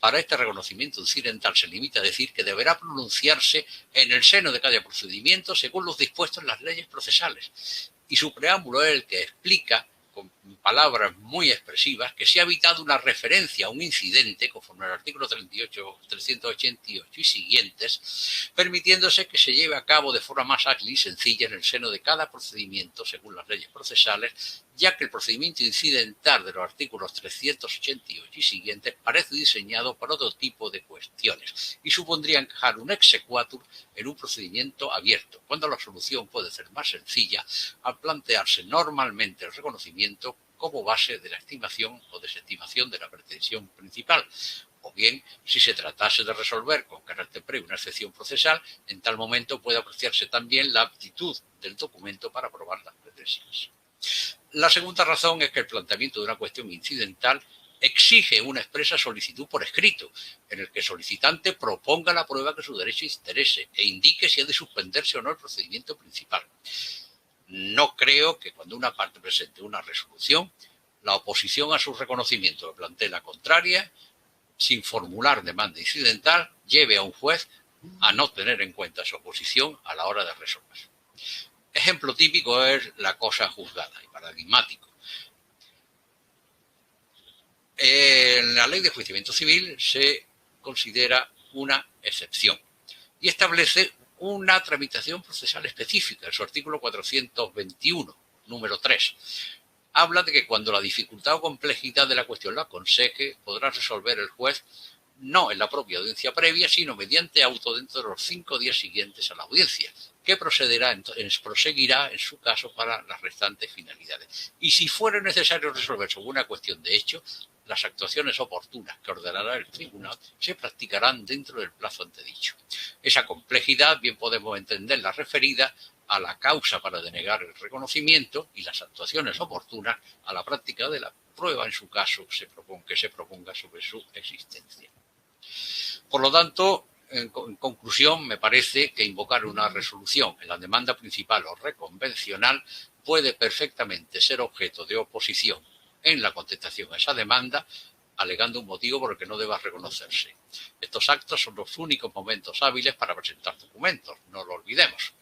para este reconocimiento incidental se limita a decir que deberá pronunciarse en el seno de cada procedimiento según los dispuestos en las leyes procesales. Y su preámbulo es el que explica, con palabras muy expresivas, que se ha evitado una referencia a un incidente, conforme al artículo 388 y siguientes, permitiéndose que se lleve a cabo de forma más ágil y sencilla en el seno de cada procedimiento, según las leyes procesales, ya que el procedimiento incidental de los artículos 388 y siguientes parece diseñado para otro tipo de cuestiones y supondría encajar un exequatur en un procedimiento abierto, cuando la solución puede ser más sencilla al plantearse normalmente el reconocimiento como base de la estimación o desestimación de la pretensión principal, o bien, si se tratase de resolver con carácter previo una excepción procesal, en tal momento puede apreciarse también la aptitud del documento para probar las pretensiones. La segunda razón es que el planteamiento de una cuestión incidental exige una expresa solicitud por escrito, en el que el solicitante proponga la prueba que su derecho interese e indique si ha de suspenderse o no el procedimiento principal. No creo que cuando una parte presente una resolución, la oposición a su reconocimiento que plantee la contraria, sin formular demanda incidental, lleve a un juez a no tener en cuenta su oposición a la hora de resolver. Ejemplo típico es la cosa juzgada y paradigmático. En la Ley de Enjuiciamiento Civil se considera una excepción y establece una tramitación procesal específica en su artículo 421, número 3. Habla de que cuando la dificultad o complejidad de la cuestión lo aconseje, podrá resolver el juez no en la propia audiencia previa, sino mediante auto dentro de los 5 días siguientes a la audiencia, que proseguirá en su caso para las restantes finalidades. Y si fuera necesario resolver sobre una cuestión de hecho, las actuaciones oportunas que ordenará el tribunal se practicarán dentro del plazo antedicho. Esa complejidad bien podemos entenderla referida a la causa para denegar el reconocimiento y las actuaciones oportunas a la práctica de la prueba en su caso que se proponga sobre su existencia. Por lo tanto, en conclusión, me parece que invocar una resolución en la demanda principal o reconvencional puede perfectamente ser objeto de oposición en la contestación a esa demanda, alegando un motivo por el que no deba reconocerse. Estos actos son los únicos momentos hábiles para presentar documentos, no lo olvidemos.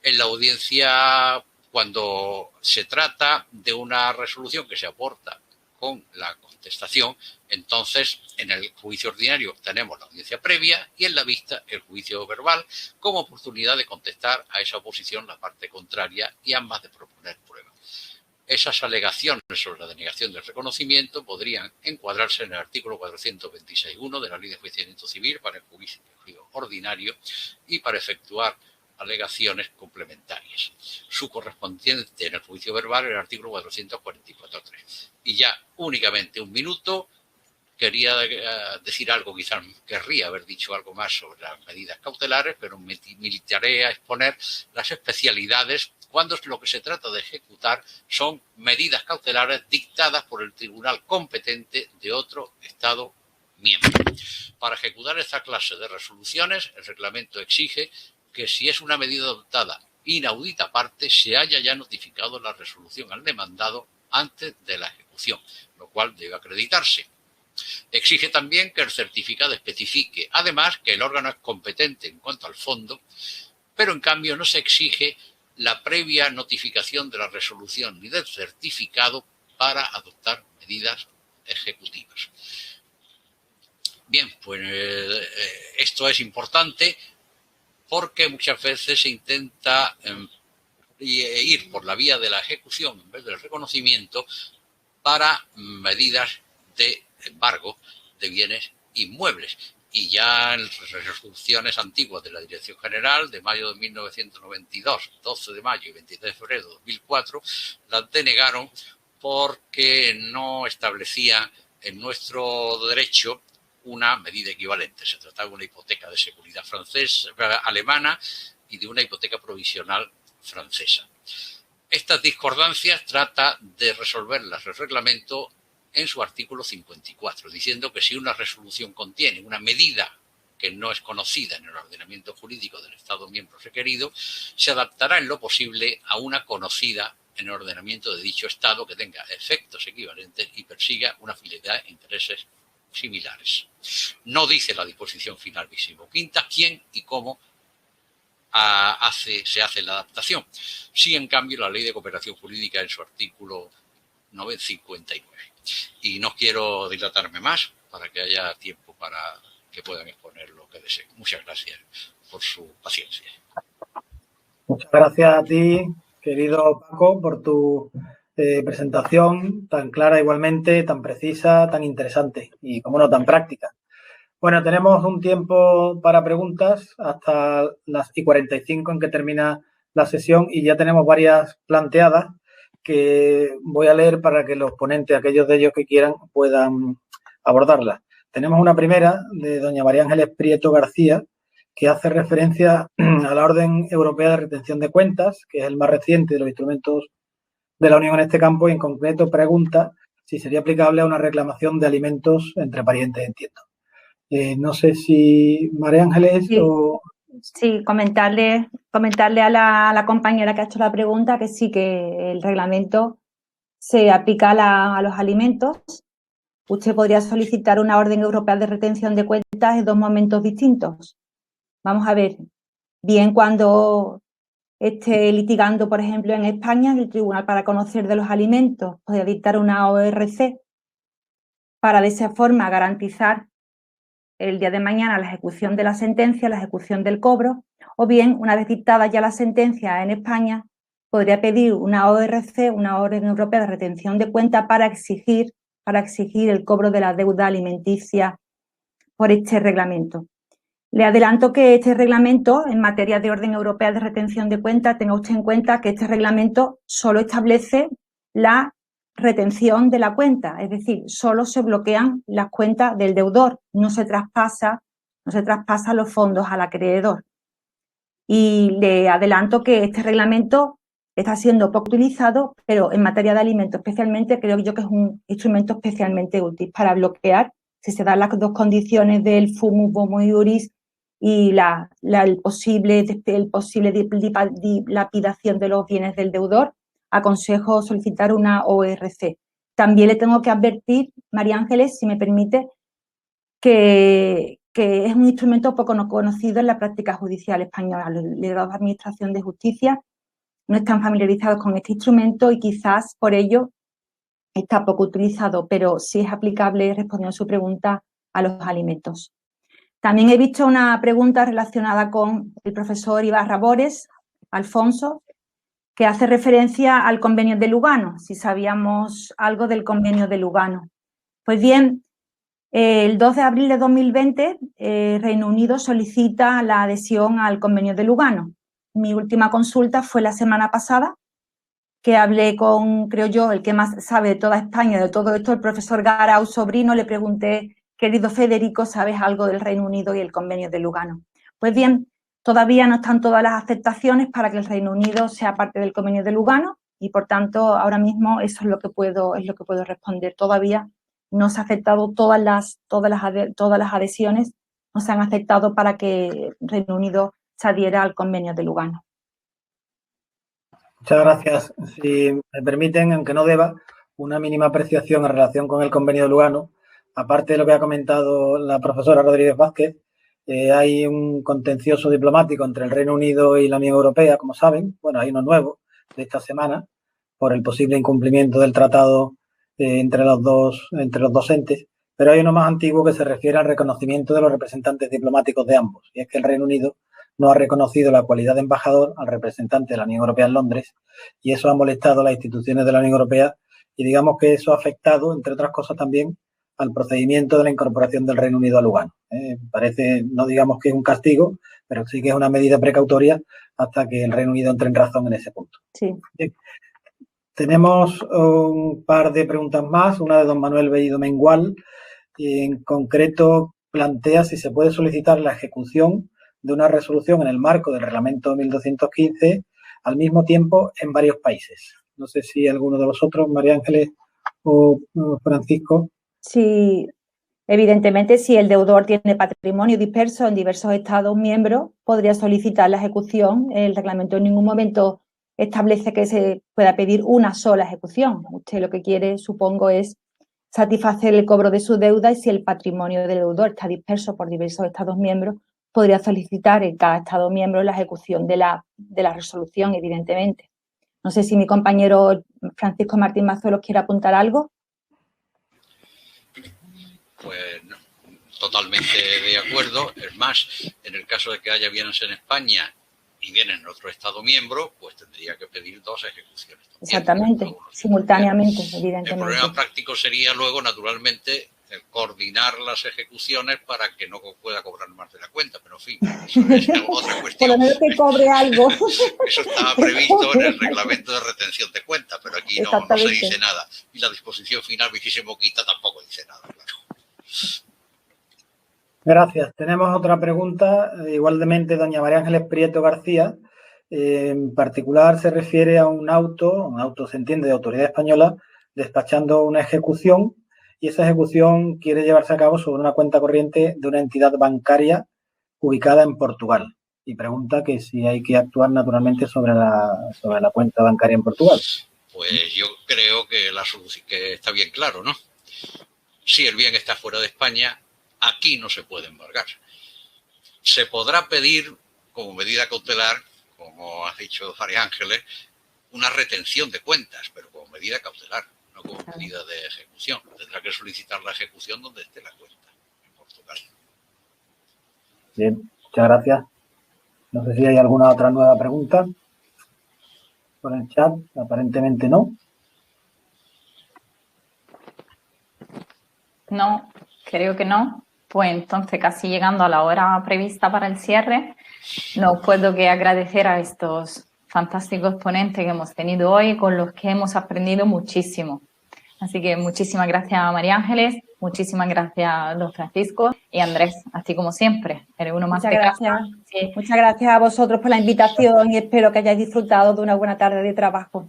En la audiencia, cuando se trata de una resolución que se aporta con la contestación, entonces en el juicio ordinario tenemos la audiencia previa y en la vista el juicio verbal como oportunidad de contestar a esa oposición la parte contraria y ambas de proponer pruebas. Esas alegaciones sobre la denegación del reconocimiento podrían encuadrarse en el artículo 426.1 de la Ley de Enjuiciamiento Civil para el juicio ordinario y para efectuar alegaciones complementarias. Su correspondiente en el juicio verbal el artículo 444.3. Y ya únicamente un minuto, quería decir algo, quizás querría haber dicho algo más sobre las medidas cautelares, pero me limitaré a exponer las especialidades cuando lo que se trata de ejecutar son medidas cautelares dictadas por el tribunal competente de otro Estado miembro. Para ejecutar esta clase de resoluciones, el reglamento exige que si es una medida adoptada inaudita parte, se haya ya notificado la resolución al demandado antes de la ejecución, lo cual debe acreditarse. Exige también que el certificado especifique, además, que el órgano es competente en cuanto al fondo, pero en cambio no se exige la previa notificación de la resolución ni del certificado para adoptar medidas ejecutivas. Bien, pues esto es importante porque muchas veces se intenta ir por la vía de la ejecución en vez del reconocimiento para medidas de embargo de bienes inmuebles. Y ya en resoluciones antiguas de la Dirección General de mayo de 1992, 12 de mayo y 23 de febrero de 2004, las denegaron porque no establecían en nuestro derecho una medida equivalente. Se trataba de una hipoteca de seguridad alemana y de una hipoteca provisional francesa. Estas discordancias trata de resolverlas el reglamento en su artículo 54, diciendo que si una resolución contiene una medida que no es conocida en el ordenamiento jurídico del Estado miembro requerido, se adaptará en lo posible a una conocida en el ordenamiento de dicho Estado que tenga efectos equivalentes y persiga una finalidad e intereses similares. No dice la disposición final vigésimoquinta quién y cómo se hace la adaptación. Sí, en cambio, la Ley de Cooperación Jurídica en su artículo 959. Y no quiero dilatarme más para que haya tiempo para que puedan exponer lo que deseen. Muchas gracias por su paciencia. Muchas gracias a ti, querido Paco, por tu presentación tan clara igualmente, tan precisa, tan interesante y, como no, tan práctica. Bueno, tenemos un tiempo para preguntas hasta las 45 en que termina la sesión y ya tenemos varias planteadas que voy a leer para que los ponentes, aquellos de ellos que quieran, puedan abordarlas. Tenemos una primera de doña María Ángeles Prieto García, que hace referencia a la Orden Europea de Retención de Cuentas, que es el más reciente de los instrumentos de la Unión en este campo, y en concreto pregunta si sería aplicable a una reclamación de alimentos entre parientes, entiendo. No sé si María Ángeles sí. o... Sí, comentarle a la compañera que ha hecho la pregunta que sí, que el reglamento se aplica a los alimentos. Usted podría solicitar una orden europea de retención de cuentas en dos momentos distintos. Vamos a ver, bien cuando esté litigando, por ejemplo, en España, el Tribunal para Conocer de los Alimentos podría dictar una ORC para de esa forma garantizar el día de mañana la ejecución de la sentencia, la ejecución del cobro, o bien, una vez dictada ya la sentencia en España, podría pedir una ORC, una Orden Europea de Retención de Cuentas, para exigir el cobro de la deuda alimenticia por este reglamento. Le adelanto que este reglamento, en materia de Orden Europea de Retención de Cuentas, tenga usted en cuenta que este reglamento solo establece la retención de la cuenta, es decir, solo se bloquean las cuentas del deudor, no se traspasan los fondos al acreedor. Y le adelanto que este reglamento está siendo poco utilizado, pero en materia de alimentos especialmente, creo yo que es un instrumento especialmente útil para bloquear, si se dan las dos condiciones del fumus bono iuris y el posible dilapidación de los bienes del deudor, aconsejo solicitar una ORC. También le tengo que advertir, María Ángeles, si me permite, que es un instrumento poco conocido en la práctica judicial española. Los delegados de Administración de Justicia no están familiarizados con este instrumento y quizás por ello está poco utilizado, pero sí es aplicable, respondiendo a su pregunta, a los alimentos. También he visto una pregunta relacionada con el profesor Ibarra Bores, Alfonso, que hace referencia al convenio de Lugano, si sabíamos algo del convenio de Lugano. Pues bien, el 2 de abril de 2020, Reino Unido solicita la adhesión al convenio de Lugano. Mi última consulta fue la semana pasada, que hablé con, creo yo, el que más sabe de toda España, de todo esto, el profesor Garau Sobrino. Le pregunté, querido Federico, ¿sabes algo del Reino Unido y el convenio de Lugano? Pues bien, todavía no están todas las aceptaciones para que el Reino Unido sea parte del convenio de Lugano y, por tanto, ahora mismo eso es lo que puedo responder. Todavía no se han aceptado todas las adhesiones, no se han aceptado para que el Reino Unido se adhiera al convenio de Lugano. Muchas gracias. Si me permiten, aunque no deba, una mínima apreciación en relación con el convenio de Lugano. Aparte de lo que ha comentado la profesora Rodríguez Vázquez, hay un contencioso diplomático entre el Reino Unido y la Unión Europea, como saben. Bueno, hay uno nuevo de esta semana por el posible incumplimiento del tratado entre los dos entes, pero hay uno más antiguo que se refiere al reconocimiento de los representantes diplomáticos de ambos, y es que el Reino Unido no ha reconocido la cualidad de embajador al representante de la Unión Europea en Londres, y eso ha molestado a las instituciones de la Unión Europea, y digamos que eso ha afectado, entre otras cosas, también al procedimiento de la incorporación del Reino Unido a Lugano. Parece, no digamos que es un castigo, pero sí que es una medida precautoria hasta que el Reino Unido entre en razón en ese punto. Sí. Bien. Tenemos un par de preguntas más, una de don Manuel Bellido Mengual, y en concreto plantea si se puede solicitar la ejecución de una resolución en el marco del reglamento 1215 al mismo tiempo en varios países. No sé si alguno de vosotros, María Ángeles o Francisco. Sí, evidentemente, si el deudor tiene patrimonio disperso en diversos Estados miembros, podría solicitar la ejecución. El reglamento en ningún momento establece que se pueda pedir una sola ejecución. Usted lo que quiere, supongo, es satisfacer el cobro de su deuda, y si el patrimonio del deudor está disperso por diversos Estados miembros, podría solicitar en cada Estado miembro la ejecución de la resolución, evidentemente. No sé si mi compañero Francisco Martín Mazuelos quiere apuntar algo. Pues no, totalmente de acuerdo. Es más, en el caso de que haya bienes en España y bienes en otro Estado miembro, pues tendría que pedir dos ejecuciones. Exactamente, simultáneamente, evidentemente. El problema práctico sería luego, naturalmente, coordinar las ejecuciones para que no pueda cobrar más de la cuenta, pero en fin, eso es otra cuestión. Por lo menos que cobre algo. Eso estaba previsto en el reglamento de retención de cuenta, pero aquí no se dice nada. Y la disposición final, vigésimo quinta, tampoco dice nada, claro. Gracias. Tenemos otra pregunta, igualmente doña María Ángeles Prieto García. En particular se refiere a un auto se entiende de autoridad española, despachando una ejecución, y esa ejecución quiere llevarse a cabo sobre una cuenta corriente de una entidad bancaria ubicada en Portugal. Y pregunta que si hay que actuar naturalmente sobre la cuenta bancaria en Portugal. Pues yo creo que la solución que está bien claro, ¿no? Si el bien está fuera de España, aquí no se puede embargar. Se podrá pedir, como medida cautelar, como ha dicho María Ángeles, una retención de cuentas, pero como medida cautelar, no como medida de ejecución. Tendrá que solicitar la ejecución donde esté la cuenta, en Portugal. Bien, muchas gracias. No sé si hay alguna otra nueva pregunta por el chat. Aparentemente no. No, creo que no. Pues entonces, casi llegando a la hora prevista para el cierre, no puedo que agradecer a estos fantásticos ponentes que hemos tenido hoy, con los que hemos aprendido muchísimo. Así que muchísimas gracias a María Ángeles, muchísimas gracias a don Francisco y Andrés, así como siempre. Eres uno más de casa. Sí. Muchas gracias a vosotros por la invitación y espero que hayáis disfrutado de una buena tarde de trabajo.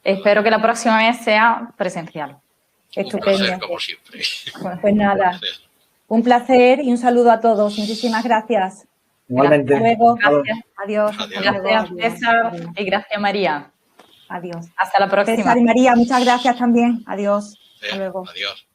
Espero que la próxima vez sea presencial. Estupendo. Un placer, como siempre. Pues nada, un placer y un saludo a todos. Muchísimas gracias. Igualmente. Hasta luego. Gracias. Adiós. Gracias, César, y gracias, María. Adiós. Hasta la próxima. César y María, muchas gracias también. Adiós. Hasta luego. Adiós.